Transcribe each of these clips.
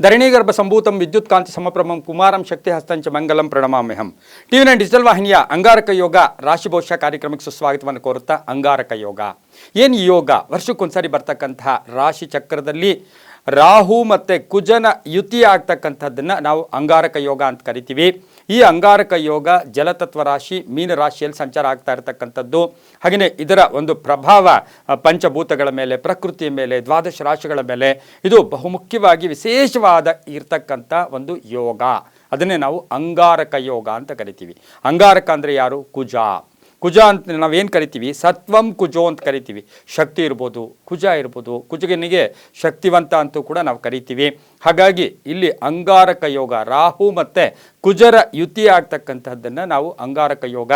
ಧರಣೀಗರ್ಭ ಸಂಭೂತಂ ವಿದ್ಯುತ್ ಕಾಂತಿ ಸಮಪ್ರಮಂ ಕುಮಾರಂ ಶಕ್ತಿ ಹಸ್ತಂಚ ಮಂಗಲಂ ಪ್ರಣಮಾಮ್ಯಹಂ. ಟಿವಿ9 ಡಿಜಿಟಲ್ ವಾಹಿನಿಯ ಅಂಗಾರಕ ಯೋಗ ರಾಶಿ ಭವಿಷ್ಯ ಕಾರ್ಯಕ್ರಮಕ್ಕೆ ಸುಸ್ವಾಗತವನ್ನು ಕೋರುತ್ತಾ, ಅಂಗಾರಕ ಯೋಗ ಏನು ಈ ಯೋಗ? ವರ್ಷಕ್ಕೊಂದ್ಸರಿ ಬರ್ತಕ್ಕಂತಹ ರಾಶಿ ಚಕ್ರದಲ್ಲಿ ರಾಹು ಮತ್ತು ಕುಜನ ಯುತಿ ಆಗ್ತಕ್ಕಂಥದ್ದನ್ನು ನಾವು ಅಂಗಾರಕ ಯೋಗ ಅಂತ ಕರಿತೀವಿ. ಈ ಅಂಗಾರಕ ಯೋಗ ಜಲತತ್ವ ರಾಶಿ ಮೀನ ರಾಶಿಯಲ್ಲಿ ಸಂಚಾರ ಆಗ್ತಾ ಇರತಕ್ಕಂಥದ್ದು. ಹಾಗೆಯೇ ಇದರ ಒಂದು ಪ್ರಭಾವ ಪಂಚಭೂತಗಳ ಮೇಲೆ, ಪ್ರಕೃತಿಯ ಮೇಲೆ, ದ್ವಾದಶ ರಾಶಿಗಳ ಮೇಲೆ ಇದು ಬಹುಮುಖ್ಯವಾಗಿ ವಿಶೇಷವಾದ ಇರತಕ್ಕಂಥ ಒಂದು ಯೋಗ. ಅದನ್ನೇ ನಾವು ಅಂಗಾರಕ ಯೋಗ ಅಂತ ಕರಿತೀವಿ. ಅಂಗಾರಕ ಅಂದರೆ ಯಾರು? ಕುಜ. ಕುಜ ಅಂತ ನಾವೇನು ಕರಿತೀವಿ? ಸತ್ವಂ ಕುಜೋ ಅಂತ ಕರಿತೀವಿ. ಶಕ್ತಿ ಇರ್ಬೋದು, ಕುಜ ಇರ್ಬೋದು. ಕುಜನಿಗೆ ಶಕ್ತಿವಂತ ಅಂತೂ ಕೂಡ ನಾವು ಕರಿತೀವಿ. ಹಾಗಾಗಿ ಇಲ್ಲಿ ಅಂಗಾರಕ ಯೋಗ, ರಾಹು ಮತ್ತು ಕುಜರ ಯುತಿ ಆಗ್ತಕ್ಕಂಥದ್ದನ್ನು ನಾವು ಅಂಗಾರಕ ಯೋಗ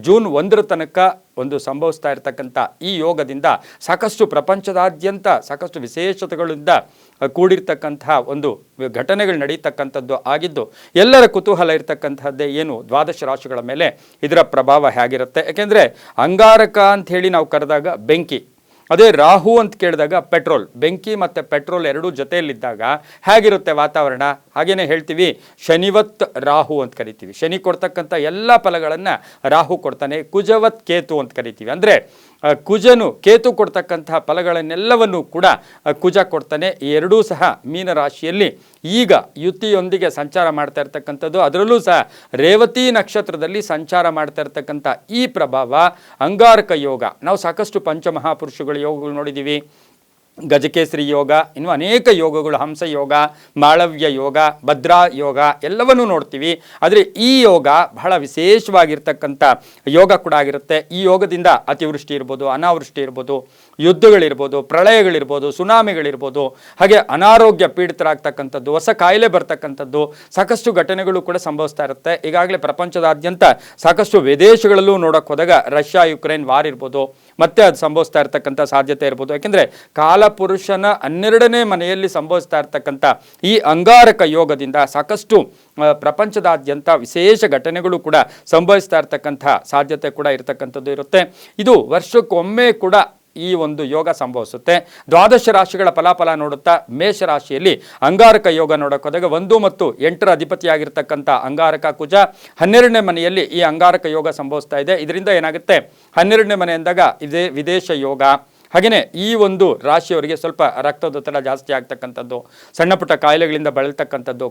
ಜೂನ್ 1 ತನಕ ಒಂದು ಸಂಭವಿಸ್ತಾ ಇರತಕ್ಕಂಥ ಈ ಯೋಗದಿಂದ ಸಾಕಷ್ಟು ಪ್ರಪಂಚದಾದ್ಯಂತ ಸಾಕಷ್ಟು ವಿಶೇಷತೆಗಳಿಂದ ಕೂಡಿರ್ತಕ್ಕಂತಹ ಒಂದು ಘಟನೆಗಳು ನಡೀತಕ್ಕಂಥದ್ದು ಆಗಿದ್ದು, ಎಲ್ಲರ ಕುತೂಹಲ ಇರತಕ್ಕಂಥದ್ದೇ ಏನು ದ್ವಾದಶ ರಾಶಿಗಳ ಮೇಲೆ ಇದರ ಪ್ರಭಾವ ಹೇಗಿರುತ್ತೆ. ಯಾಕೆಂದರೆ ಅಂಗಾರಕ ಅಂತ ಹೇಳಿ ನಾವು ಕರೆದಾಗ ಬೆಂಕಿ, ಅದೇ ರಾಹು ಅಂತ ಕೇಳಿದಾಗ ಪೆಟ್ರೋಲ್. ಬೆಂಕಿ ಮತ್ತು ಪೆಟ್ರೋಲ್ ಎರಡೂ ಜೊತೆಯಲ್ಲಿದ್ದಾಗ ಹೇಗಿರುತ್ತೆ ವಾತಾವರಣ? ಹಾಗೇನೆ ಹೇಳ್ತೀವಿ ಶನಿವತ್ ರಾಹು ಅಂತ ಕರಿತೀವಿ. ಶನಿ ಕೊಡ್ತಕ್ಕಂಥ ಎಲ್ಲ ಫಲಗಳನ್ನು ರಾಹು ಕೊಡ್ತಾನೆ. ಕುಜವತ್ ಕೇತು ಅಂತ ಕರಿತೀವಿ. ಅಂದರೆ ಕುಜನು ಕೇತು ಕೊಡ್ತಕ್ಕಂತಹ ಫಲಗಳನ್ನೆಲ್ಲವನ್ನು ಕೂಡ ಕುಜ ಕೊಡ್ತಾನೆ. ಈ ಎರಡೂ ಸಹ ಮೀನ ರಾಶಿಯಲ್ಲಿ ಈಗ ಯುತಿಯೊಂದಿಗೆ ಸಂಚಾರ ಮಾಡ್ತಾ ಇರ್ತಕ್ಕಂಥದ್ದು. ಅದರಲ್ಲೂ ಸಹ ರೇವತಿ ನಕ್ಷತ್ರದಲ್ಲಿ ಸಂಚಾರ ಮಾಡ್ತಾ ಇರ್ತಕ್ಕಂಥ ಈ ಪ್ರಭಾವ ಅಂಗಾರಕ ಯೋಗ. ನಾವು ಸಾಕಷ್ಟು ಪಂಚಮಹಾಪುರುಷಗಳ ಯೋಗಗಳು ನೋಡಿದ್ದೀವಿ. ಗಜಕೇಸರಿ ಯೋಗ, ಇನ್ನೂ ಅನೇಕ ಯೋಗಗಳು, ಹಂಸ ಯೋಗ, ಮಾಳವ್ಯ ಯೋಗ, ಭದ್ರಾ ಯೋಗ ಎಲ್ಲವನ್ನೂ ನೋಡ್ತೀವಿ. ಆದರೆ ಈ ಯೋಗ ಬಹಳ ವಿಶೇಷವಾಗಿರ್ತಕ್ಕಂಥ ಯೋಗ ಕೂಡ ಆಗಿರುತ್ತೆ. ಈ ಯೋಗದಿಂದ ಅತಿವೃಷ್ಟಿ ಇರ್ಬೋದು, ಅನಾವೃಷ್ಟಿ ಇರ್ಬೋದು, ಯುದ್ಧಗಳಿರ್ಬೋದು, ಪ್ರಳಯಗಳಿರ್ಬೋದು, ಸುನಾಮಿಗಳಿರ್ಬೋದು, ಹಾಗೆ ಅನಾರೋಗ್ಯ ಪೀಡಿತರಾಗ್ತಕ್ಕಂಥದ್ದು, ಹೊಸ ಕಾಯಿಲೆ ಬರ್ತಕ್ಕಂಥದ್ದು, ಸಾಕಷ್ಟು ಘಟನೆಗಳು ಕೂಡ ಸಂಭವಿಸ್ತಾ ಇರುತ್ತೆ. ಈಗಾಗಲೇ ಪ್ರಪಂಚದಾದ್ಯಂತ ಸಾಕಷ್ಟು ವಿದೇಶಗಳಲ್ಲೂ ನೋಡೋಕೆ ಹೋದಾಗ ರಷ್ಯಾ ಯುಕ್ರೇನ್ ವಾರ್ ಇರ್ಬೋದು, ಮತ್ತೆ ಅದು ಸಂಭವಿಸ್ತಾ ಇರ್ತಕ್ಕಂಥ ಸಾಧ್ಯತೆ ಇರ್ಬೋದು. ಯಾಕೆಂದರೆ ಕಾಲಪುರುಷನ 12ನೇ ಮನೆಯಲ್ಲಿ ಸಂಭವಿಸ್ತಾ ಇರ್ತಕ್ಕಂಥ ಈ ಅಂಗಾರಕ ಯೋಗದಿಂದ ಸಾಕಷ್ಟು ಪ್ರಪಂಚದಾದ್ಯಂತ ವಿಶೇಷ ಘಟನೆಗಳು ಕೂಡ ಸಂಭವಿಸ್ತಾ ಇರ್ತಕ್ಕಂಥ ಸಾಧ್ಯತೆ ಕೂಡ ಇರತಕ್ಕಂಥದ್ದು ಇರುತ್ತೆ. ಇದು ವರ್ಷಕ್ಕೊಮ್ಮೆ ಕೂಡ ಈ ಒಂದು ಯೋಗ ಸಂಭವಿಸುತ್ತೆ. ದ್ವಾದಶ ರಾಶಿಗಳ ಫಲಾಫಲ ನೋಡುತ್ತಾ ಮೇಷರಾಶಿಯಲ್ಲಿ ಅಂಗಾರಕ ಯೋಗ ನೋಡೋಕೆ ಹೋದಾಗ 1 ಮತ್ತು 8ರ ಅಧಿಪತಿಯಾಗಿರ್ತಕ್ಕಂಥ ಅಂಗಾರಕ ಕುಜ 12ನೇ ಮನೆಯಲ್ಲಿ ಈ ಅಂಗಾರಕ ಯೋಗ ಸಂಭವಿಸ್ತಾ ಇದೆ. ಇದರಿಂದ ಏನಾಗುತ್ತೆ? 12ನೇ ಮನೆ ಎಂದಾಗ ಇದೇ ವಿದೇಶ ಯೋಗ. ಹಾಗೆಯೇ ಈ ಒಂದು ರಾಶಿಯವರಿಗೆ ಸ್ವಲ್ಪ ರಕ್ತದೊತ್ತಡ ಜಾಸ್ತಿ ಆಗ್ತಕ್ಕಂಥದ್ದು, ಸಣ್ಣ ಪುಟ್ಟ ಕಾಯಿಲೆಗಳಿಂದ ಬಳಲ್ತಕ್ಕಂಥದ್ದು,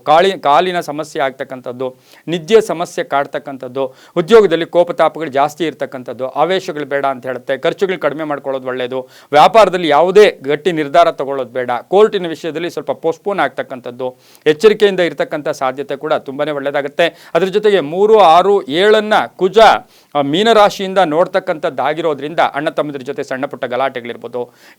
ಕಾಲಿನ ಸಮಸ್ಯೆ ಆಗ್ತಕ್ಕಂಥದ್ದು, ನಿದ್ಯೆ ಸಮಸ್ಯೆ ಕಾಡ್ತಕ್ಕಂಥದ್ದು, ಉದ್ಯೋಗದಲ್ಲಿ ಕೋಪತಾಪಗಳು ಜಾಸ್ತಿ ಇರ್ತಕ್ಕಂಥದ್ದು, ಆವೇಶಗಳು ಬೇಡ ಅಂತ ಹೇಳುತ್ತೆ. ಖರ್ಚುಗಳು ಕಡಿಮೆ ಮಾಡ್ಕೊಳ್ಳೋದು ಒಳ್ಳೆಯದು. ವ್ಯಾಪಾರದಲ್ಲಿ ಯಾವುದೇ ಗಟ್ಟಿ ನಿರ್ಧಾರ ತಗೊಳ್ಳೋದು ಬೇಡ. ಕೋರ್ಟಿನ ವಿಷಯದಲ್ಲಿ ಸ್ವಲ್ಪ ಪೋಸ್ಟ್ಪೋನ್ ಆಗ್ತಕ್ಕಂಥದ್ದು, ಎಚ್ಚರಿಕೆಯಿಂದ ಇರತಕ್ಕಂಥ ಸಾಧ್ಯತೆ ಕೂಡ ತುಂಬಾ ಒಳ್ಳೆಯದಾಗುತ್ತೆ. ಅದ್ರ ಜೊತೆಗೆ 3, 6, 7 ಕುಜ ಮೀನರಾಶಿಯಿಂದ ನೋಡ್ತಕ್ಕಂಥದ್ದಾಗಿರೋದ್ರಿಂದ ಅಣ್ಣ ತಮ್ಮದ್ರ ಜೊತೆ ಸಣ್ಣ ಪುಟ್ಟ ಗಲಾಟೆಗಳಿರ್ಬೋದು,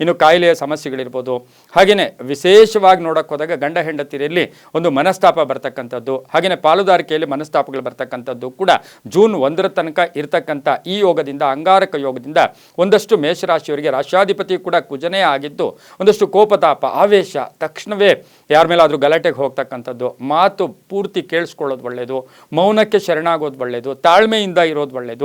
ಇನ್ನು ಕಾಯಿಲೆಯ ಸಮಸ್ಯೆಗಳಿರ್ಬೋದು. ಹಾಗೆಯೇ ವಿಶೇಷವಾಗಿ ನೋಡೋಕೆ ಹೋದಾಗ ಗಂಡ ಹೆಂಡತಿಯರಲ್ಲಿ ಒಂದು ಮನಸ್ತಾಪ ಬರ್ತಕ್ಕಂಥದ್ದು, ಹಾಗೆಯೇ ಪಾಲುದಾರಿಕೆಯಲ್ಲಿ ಮನಸ್ತಾಪಗಳು ಬರ್ತಕ್ಕಂಥದ್ದು ಕೂಡ ಜೂನ್ 1 ತನಕ ಇರತಕ್ಕಂಥ ಈ ಯೋಗದಿಂದ, ಅಂಗಾರಕ ಯೋಗದಿಂದ ಒಂದಷ್ಟು ಮೇಷರಾಶಿಯವರಿಗೆ, ರಾಶ್ಯಾಧಿಪತಿ ಕೂಡ ಕುಜನೇ ಆಗಿದ್ದು, ಒಂದಷ್ಟು ಕೋಪತಾಪ, ಆವೇಶ, ತಕ್ಷಣವೇ ಯಾರ ಮೇಲಾದರೂ ಗಲಾಟೆಗೆ ಹೋಗ್ತಕ್ಕಂಥದ್ದು, ಮಾತು ಪೂರ್ತಿ ಕೇಳಿಸ್ಕೊಳ್ಳೋದು ಒಳ್ಳೆಯದು, ಮೌನಕ್ಕೆ ಶರಣಾಗೋದು ಒಳ್ಳೆಯದು, ತಾಳ್ಮೆಯಿಂದ ಇರೋದು ಒಳ್ಳೆಯದು.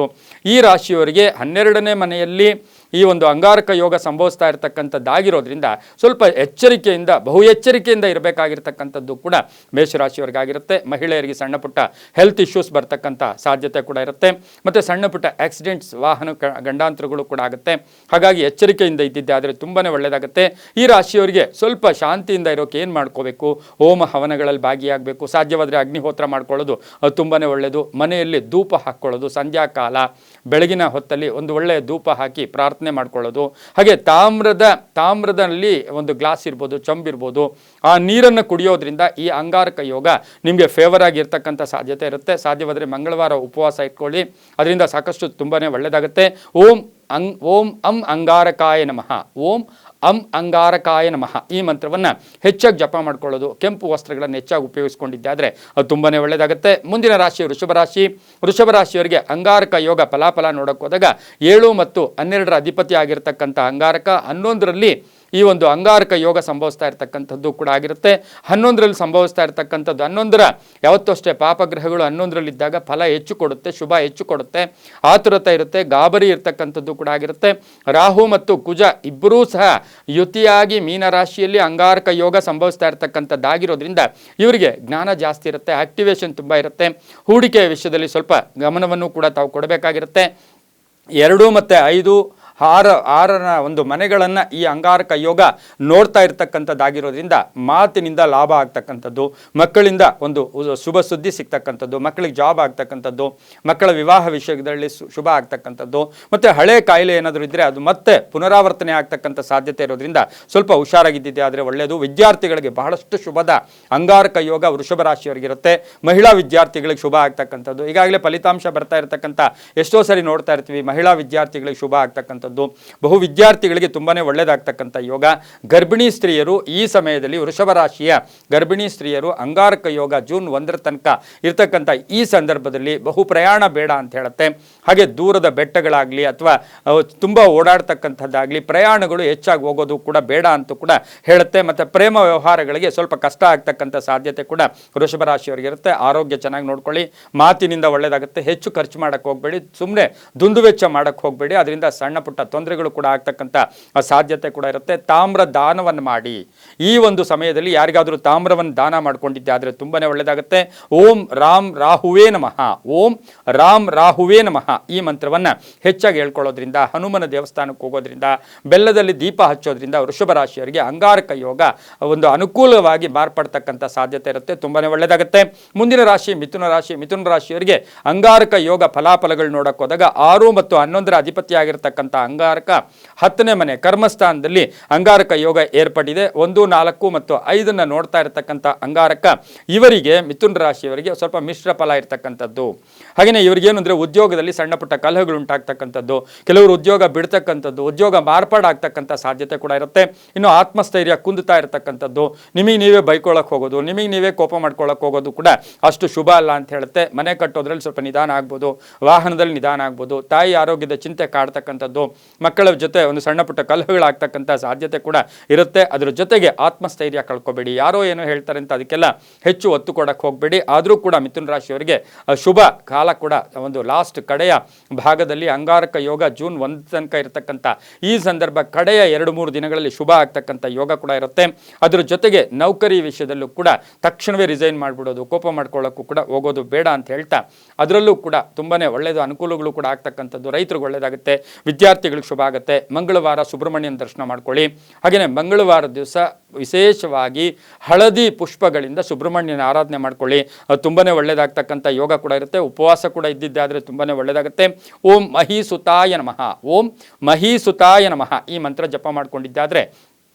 ಈ ರಾಶಿಯವರಿಗೆ 12ನೇ ಮನೆಯಲ್ಲಿ ಈ ಒಂದು ಅಂಗಾರಕ ಯೋಗ ಸಂಭವಿಸ್ತಾ ಇರತಕ್ಕಂಥದ್ದಾಗಿರೋದ್ರಿಂದ ಸ್ವಲ್ಪ ಎಚ್ಚರಿಕೆಯಿಂದ, ಬಹು ಎಚ್ಚರಿಕೆಯಿಂದ ಇರಬೇಕಾಗಿರ್ತಕ್ಕಂಥದ್ದು ಕೂಡ ಮೇಷರಾಶಿಯವರಿಗಾಗಿರುತ್ತೆ. ಮಹಿಳೆಯರಿಗೆ ಸಣ್ಣ ಪುಟ್ಟ ಹೆಲ್ತ್ ಇಶ್ಯೂಸ್ ಬರ್ತಕ್ಕಂಥ ಸಾಧ್ಯತೆ ಕೂಡ ಇರುತ್ತೆ. ಮತ್ತು ಸಣ್ಣ ಪುಟ್ಟ ಆಕ್ಸಿಡೆಂಟ್ಸ್, ವಾಹನ ಗಂಡಾಂತರಗಳು ಕೂಡ ಆಗುತ್ತೆ. ಹಾಗಾಗಿ ಎಚ್ಚರಿಕೆಯಿಂದ ಇದ್ದಿದ್ದೆ ಆದರೆ ತುಂಬಾ ಒಳ್ಳೆಯದಾಗುತ್ತೆ. ಈ ರಾಶಿಯವರಿಗೆ ಸ್ವಲ್ಪ ಶಾಂತಿಯಿಂದ ಇರೋಕೆ ಏನು ಮಾಡ್ಕೋಬೇಕು? ಹೋಮ ಹವನಗಳಲ್ಲಿ ಭಾಗಿಯಾಗಬೇಕು. ಸಾಧ್ಯವಾದರೆ ಅಗ್ನಿಹೋತ್ರ ಮಾಡ್ಕೊಳ್ಳೋದು ತುಂಬಾ ಒಳ್ಳೆಯದು. ಮನೆಯಲ್ಲಿ ಧೂಪ ಹಾಕ್ಕೊಳ್ಳೋದು, ಸಂಧ್ಯಾಕಾಲ ಬೆಳಗಿನ ಹೊತ್ತಲ್ಲಿ ಒಂದು ಒಳ್ಳೆಯ ಧೂಪ ಹಾಕಿ ಪ್ರಾರ್ಥನೆ ಮಾಡ್ಕೊಳ್ಳೋದು. ಹಾಗೆ ತಾಮ್ರದಲ್ಲಿ ಒಂದು ಗ್ಲಾಸ್ ಇರ್ಬೋದು, ಚಂಬಿರ್ಬೋದು, ಆ ನೀರನ್ನು ಕುಡಿಯೋದ್ರಿಂದ ಈ ಅಂಗಾರಕ ಯೋಗ ನಿಮಗೆ ಫೇವರ್ ಆಗಿರ್ತಕ್ಕಂಥ ಸಾಧ್ಯತೆ ಇರುತ್ತೆ. ಸಾಧ್ಯವಾದರೆ ಮಂಗಳವಾರ ಉಪವಾಸ ಇಟ್ಕೊಳ್ಳಿ, ಅದರಿಂದ ಸಾಕಷ್ಟು ತುಂಬಾ ಒಳ್ಳೆಯದಾಗುತ್ತೆ. ಓಂ ಅಂ ಅಂಗಾರಕಾಯ ನಮಃ, ಓಂ ಅಂ ಅಂಗಾರಕಾಯ ನಮಃ ಈ ಮಂತ್ರವನ್ನು ಹೆಚ್ಚಾಗಿ ಜಪ ಮಾಡ್ಕೊಳ್ಳೋದು, ಕೆಂಪು ವಸ್ತ್ರಗಳನ್ನು ಹೆಚ್ಚಾಗಿ ಉಪಯೋಗಿಸ್ಕೊಂಡಿದ್ದಾದರೆ ಅದು ತುಂಬಾ ಒಳ್ಳೆಯದಾಗುತ್ತೆ. ಮುಂದಿನ ರಾಶಿ ವೃಷಭ ರಾಶಿಯವರಿಗೆ ಅಂಗಾರಕ ಯೋಗ ಫಲಾಫಲ ನೋಡೋಕೆ ಹೋದಾಗ 7 ಮತ್ತು 12ರ ಅಧಿಪತಿ ಆಗಿರ್ತಕ್ಕಂಥ ಅಂಗಾರಕ 11ರಲ್ಲಿ ಈ ಒಂದು ಅಂಗಾರಕ ಯೋಗ ಸಂಭವಿಸ್ತಾ ಇರತಕ್ಕಂಥದ್ದು ಕೂಡ ಆಗಿರುತ್ತೆ. 11ರಲ್ಲಿ ಸಂಭವಿಸ್ತಾ ಇರತಕ್ಕಂಥದ್ದು 11ರ ಯಾವತ್ತೂ ಅಷ್ಟೇ ಪಾಪಗ್ರಹಗಳು 11ರಲ್ಲಿದ್ದಾಗ ಫಲ ಹೆಚ್ಚು ಕೊಡುತ್ತೆ, ಶುಭ ಹೆಚ್ಚು ಕೊಡುತ್ತೆ, ಆತುರತೆ ಇರುತ್ತೆ, ಗಾಬರಿ ಇರ್ತಕ್ಕಂಥದ್ದು ಕೂಡ ಆಗಿರುತ್ತೆ. ರಾಹು ಮತ್ತು ಕುಜ ಇಬ್ಬರೂ ಸಹ ಯುತಿಯಾಗಿ ಮೀನರಾಶಿಯಲ್ಲಿ ಅಂಗಾರಕ ಯೋಗ ಸಂಭವಿಸ್ತಾ ಇರತಕ್ಕಂಥದ್ದಾಗಿರೋದ್ರಿಂದ ಇವರಿಗೆ ಜ್ಞಾನ ಜಾಸ್ತಿ ಇರುತ್ತೆ, ಆಕ್ಟಿವೇಶನ್ ತುಂಬ ಇರುತ್ತೆ. ಹೂಡಿಕೆಯ ವಿಷಯದಲ್ಲಿ ಸ್ವಲ್ಪ ಗಮನವನ್ನು ಕೂಡ ತಾವು ಕೊಡಬೇಕಾಗಿರುತ್ತೆ. 2 ಮತ್ತು 5 6ರ ಒಂದು ಮನೆಗಳನ್ನು ಈ ಅಂಗಾರಕ ಯೋಗ ನೋಡ್ತಾ ಇರ್ತಕ್ಕಂಥದ್ದಾಗಿರೋದ್ರಿಂದ ಮಾತಿನಿಂದ ಲಾಭ ಆಗ್ತಕ್ಕಂಥದ್ದು, ಮಕ್ಕಳಿಂದ ಒಂದು ಶುಭ ಸುದ್ದಿ ಸಿಗ್ತಕ್ಕಂಥದ್ದು, ಮಕ್ಕಳಿಗೆ ಜಾಬ್ ಆಗ್ತಕ್ಕಂಥದ್ದು, ಮಕ್ಕಳ ವಿವಾಹ ವಿಷಯದಲ್ಲಿ ಶುಭ ಆಗ್ತಕ್ಕಂಥದ್ದು, ಮತ್ತು ಹಳೆ ಕಾಯಿಲೆ ಏನಾದರೂ ಇದ್ದರೆ ಅದು ಮತ್ತೆ ಪುನರಾವರ್ತನೆ ಆಗ್ತಕ್ಕಂಥ ಸಾಧ್ಯತೆ ಇರೋದ್ರಿಂದ ಸ್ವಲ್ಪ ಹುಷಾರಾಗಿದ್ದಿದೆ ಆದರೆ ಒಳ್ಳೆಯದು. ವಿದ್ಯಾರ್ಥಿಗಳಿಗೆ ಬಹಳಷ್ಟು ಶುಭದ ಅಂಗಾರಕ ಯೋಗ ವೃಷಭ ರಾಶಿಯವರಿಗಿರುತ್ತೆ. ಮಹಿಳಾ ವಿದ್ಯಾರ್ಥಿಗಳಿಗೆ ಶುಭ ಆಗ್ತಕ್ಕಂಥದ್ದು, ಈಗಾಗಲೇ ಫಲಿತಾಂಶ ಬರ್ತಾ ಇರತಕ್ಕಂಥ ಎಷ್ಟೋ ಸರಿ ನೋಡ್ತಾ ಇರ್ತೀವಿ, ಮಹಿಳಾ ವಿದ್ಯಾರ್ಥಿಗಳಿಗೆ ಶುಭ ಆಗ್ತಕ್ಕಂಥದ್ದು, ಬಹು ವಿದ್ಯಾರ್ಥಿಗಳಿಗೆ ತುಂಬಾನೇ ಒಳ್ಳೆಯದಾಗ್ತಕ್ಕಂಥ ಯೋಗ. ಗರ್ಭಿಣಿ ಸ್ತ್ರೀಯರು ಈ ಸಮಯದಲ್ಲಿ ವೃಷಭ ರಾಶಿಯ ಗರ್ಭಿಣಿ ಸ್ತ್ರೀಯರು ಅಂಗಾರಕ ಯೋಗ ಜೂನ್ 1ರ ತನಕ ಇರ್ತಕ್ಕಂಥ ಈ ಸಂದರ್ಭದಲ್ಲಿ ಬಹು ಪ್ರಯಾಣ ಬೇಡ ಅಂತ ಹೇಳುತ್ತೆ. ಹಾಗೆ ದೂರದ ಬೆಟ್ಟಗಳಾಗಲಿ ಅಥವಾ ತುಂಬ ಓಡಾಡ್ತಕ್ಕಂಥದ್ದಾಗಲಿ ಪ್ರಯಾಣಗಳು ಹೆಚ್ಚಾಗಿ ಹೋಗೋದು ಕೂಡ ಬೇಡ ಅಂತ ಕೂಡ ಹೇಳುತ್ತೆ. ಮತ್ತು ಪ್ರೇಮ ವ್ಯವಹಾರಗಳಿಗೆ ಸ್ವಲ್ಪ ಕಷ್ಟ ಆಗ್ತಕ್ಕಂಥ ಸಾಧ್ಯತೆ ಕೂಡ ವೃಷಭ ರಾಶಿಯವರಿಗೆ ಇರುತ್ತೆ. ಆರೋಗ್ಯ ಚೆನ್ನಾಗಿ ನೋಡ್ಕೊಳ್ಳಿ, ಮಾತಿನಿಂದ ಒಳ್ಳೆಯದಾಗುತ್ತೆ. ಹೆಚ್ಚು ಖರ್ಚು ಮಾಡೋಕ್ಕೆ ಹೋಗಬೇಡಿ, ಸುಮ್ಮನೆ ದುಂದುವೆಚ್ಚ ಮಾಡೋಕ್ಕೆ ಹೋಗಬೇಡಿ, ಅದರಿಂದ ಸಣ್ಣ ಪುಟ್ಟ ತೊಂದರೆಗಳು ಕೂಡ ಆಗ್ತಕ್ಕಂಥ ಸಾಧ್ಯತೆ ಕೂಡ ಇರುತ್ತೆ. ತಾಮ್ರ ದಾನವನ್ನು ಮಾಡಿ. ಈ ಒಂದು ಸಮಯದಲ್ಲಿ ಯಾರಿಗಾದರೂ ತಾಮ್ರವನ್ನು ದಾನ ಮಾಡ್ಕೊಂಡಿದ್ದೆ ಆದರೆ ತುಂಬಾನೇ ಒಳ್ಳೆಯದಾಗುತ್ತೆ. ಓಂ ರಾಮ್ ರಾಹುವೇ ನಮಃ, ಓಂ ರಾಮ್ ರಾಹುವೇ ನಮಃ ಈ ಮಂತ್ರವನ್ನು ಹೆಚ್ಚಾಗಿ ಹೇಳ್ಕೊಳ್ಳೋದ್ರಿಂದ, ಹನುಮನ ದೇವಸ್ಥಾನಕ್ಕೆ ಹೋಗೋದ್ರಿಂದ, ಬೆಲ್ಲದಲ್ಲಿ ದೀಪ ಹಚ್ಚೋದ್ರಿಂದ ವೃಷಭ ರಾಶಿಯವರಿಗೆ ಅಂಗಾರಕ ಯೋಗ ಒಂದು ಅನುಕೂಲವಾಗಿ ಮಾರ್ಪಡ್ತಕ್ಕಂಥ ಸಾಧ್ಯತೆ ಇರುತ್ತೆ. ತುಂಬಾನೇ ಒಳ್ಳೆಯದಾಗುತ್ತೆ. ಮುಂದಿನ ರಾಶಿ ಮಿಥುನ ರಾಶಿ. ಮಿಥುನ ರಾಶಿಯವರಿಗೆ ಅಂಗಾರಕ ಯೋಗ ಫಲಾಫಲಗಳು ನೋಡಕ್ಕೆ ಹೋದಾಗ 6 ಮತ್ತು 11ರ ಅಧಿಪತಿಯಾಗಿರ್ತಕ್ಕಂಥ ಅಂಗಾರಕ 10ನೇ ಮನೆ ಕರ್ಮಸ್ಥಾನದಲ್ಲಿ ಅಂಗಾರಕ ಯೋಗ ಏರ್ಪಟ್ಟಿದೆ. 1, 4 ಮತ್ತು 5ನ್ನು ನೋಡ್ತಾ ಇರತಕ್ಕಂಥ ಅಂಗಾರಕ ಇವರಿಗೆ ಮಿಥುನ ರಾಶಿಯವರಿಗೆ ಸ್ವಲ್ಪ ಮಿಶ್ರ ಫಲ ಇರ್ತಕ್ಕಂಥದ್ದು. ಹಾಗೆಯೇ ಇವರಿಗೇನು ಅಂದರೆ ಉದ್ಯೋಗದಲ್ಲಿ ಸಣ್ಣ ಪುಟ್ಟ ಕಲಹಗಳು ಉಂಟಾಗ್ತಕ್ಕಂಥದ್ದು, ಕೆಲವರು ಉದ್ಯೋಗ ಬಿಡ್ತಕ್ಕಂಥದ್ದು, ಉದ್ಯೋಗ ಮಾರ್ಪಾಡಾಗ್ತಕ್ಕಂಥ ಸಾಧ್ಯತೆ ಕೂಡ ಇರುತ್ತೆ. ಇನ್ನು ಆತ್ಮಸ್ಥೈರ್ಯ ಕುಂದುತ್ತಾ ಇರತಕ್ಕಂಥದ್ದು, ನಿಮಗೆ ನೀವೇ ಬೈಕೊಳ್ಳೋಕೆ ಹೋಗೋದು, ನಿಮಗೆ ನೀವೇ ಕೋಪ ಮಾಡ್ಕೊಳ್ಳೋಕೆ ಹೋಗೋದು ಕೂಡ ಅಷ್ಟು ಶುಭ ಅಲ್ಲ ಅಂತ ಹೇಳುತ್ತೆ. ಮನೆ ಕಟ್ಟೋದ್ರಲ್ಲಿ ಸ್ವಲ್ಪ ನಿಧಾನ ಆಗ್ಬೋದು, ವಾಹನದಲ್ಲಿ ನಿಧಾನ ಆಗ್ಬೋದು, ತಾಯಿ ಆರೋಗ್ಯದ ಚಿಂತೆ ಕಾಡ್ತಕ್ಕಂಥದ್ದು, ಮಕ್ಕಳ ಜೊತೆ ಒಂದು ಸಣ್ಣ ಪುಟ್ಟ ಕಲಹಗಳಾಗ್ತಕ್ಕಂಥ ಸಾಧ್ಯತೆ ಕೂಡ ಇರುತ್ತೆ. ಅದರ ಜೊತೆಗೆ ಆತ್ಮಸ್ಥೈರ್ಯ ಕಳ್ಕೊಬೇಡಿ, ಯಾರೋ ಏನೋ ಹೇಳ್ತಾರೆ ಅಂತ ಅದಕ್ಕೆಲ್ಲ ಹೆಚ್ಚು ಒತ್ತು ಕೊಡಕ್ಕೆ ಹೋಗಬೇಡಿ. ಆದರೂ ಕೂಡ ಮಿಥುನ ರಾಶಿಯವರಿಗೆ ಶುಭ ಕಾಲ ಕೂಡ ಒಂದು ಲಾಸ್ಟ್ ಕಡೆಯ ಭಾಗದಲ್ಲಿ ಅಂಗಾರಕ ಯೋಗ ಜೂನ್ 1 ತನಕ ಇರತಕ್ಕಂಥ ಈ ಸಂದರ್ಭ ಕಡೆಯ 2-3 ದಿನಗಳಲ್ಲಿ ಶುಭ ಆಗ್ತಕ್ಕಂಥ ಯೋಗ ಕೂಡ ಇರುತ್ತೆ. ಅದರ ಜೊತೆಗೆ ನೌಕರಿ ವಿಷಯದಲ್ಲೂ ಕೂಡ ತಕ್ಷಣವೇ ರಿಸೈನ್ ಮಾಡಿಬಿಡೋದು, ಕೋಪ ಮಾಡ್ಕೊಳ್ಳೋಕ್ಕೂ ಕೂಡ ಹೋಗೋದು ಬೇಡ ಅಂತ ಹೇಳ್ತಾ ಅದರಲ್ಲೂ ಕೂಡ ತುಂಬಾನೇ ಒಳ್ಳೆಯದು, ಅನುಕೂಲಗಳು ಕೂಡ ಆಗ್ತಕ್ಕಂಥದ್ದು. ರೈತರಿಗೆ ಒಳ್ಳೆಯದಾಗುತ್ತೆ, ವಿದ್ಯಾರ್ಥಿಗಳಿಗೆ ಶುಭ ಆಗುತ್ತೆ. ಮಂಗಳವಾರ ಸುಬ್ರಹ್ಮಣ್ಯನ ದರ್ಶನ ಮಾಡ್ಕೊಳ್ಳಿ. ಹಾಗೆಯೇ ಮಂಗಳವಾರ ದಿವಸ ವಿಶೇಷವಾಗಿ ಹಳದಿ ಪುಷ್ಪಗಳಿಂದ ಸುಬ್ರಹ್ಮಣ್ಯನ ಆರಾಧನೆ ಮಾಡ್ಕೊಳ್ಳಿ, ತುಂಬಾನೇ ಒಳ್ಳೆಯದಾಗ್ತಕ್ಕಂಥ ಯೋಗ ಕೂಡ ಇರುತ್ತೆ. ಉಪವಾಸ ಕೂಡ ಇದ್ದಿದ್ದೆ ಆದರೆ ತುಂಬಾನೇ ಒಳ್ಳೆಯದಾಗುತ್ತೆ. ಓಂ ಮಹೀಸುತಾಯ ನಮಃ, ಓಂ ಮಹೀಸುತಾಯ ನಮಃ ಈ ಮಂತ್ರ ಜಪ ಮಾಡ್ಕೊಂಡಿದ್ದಾದರೆ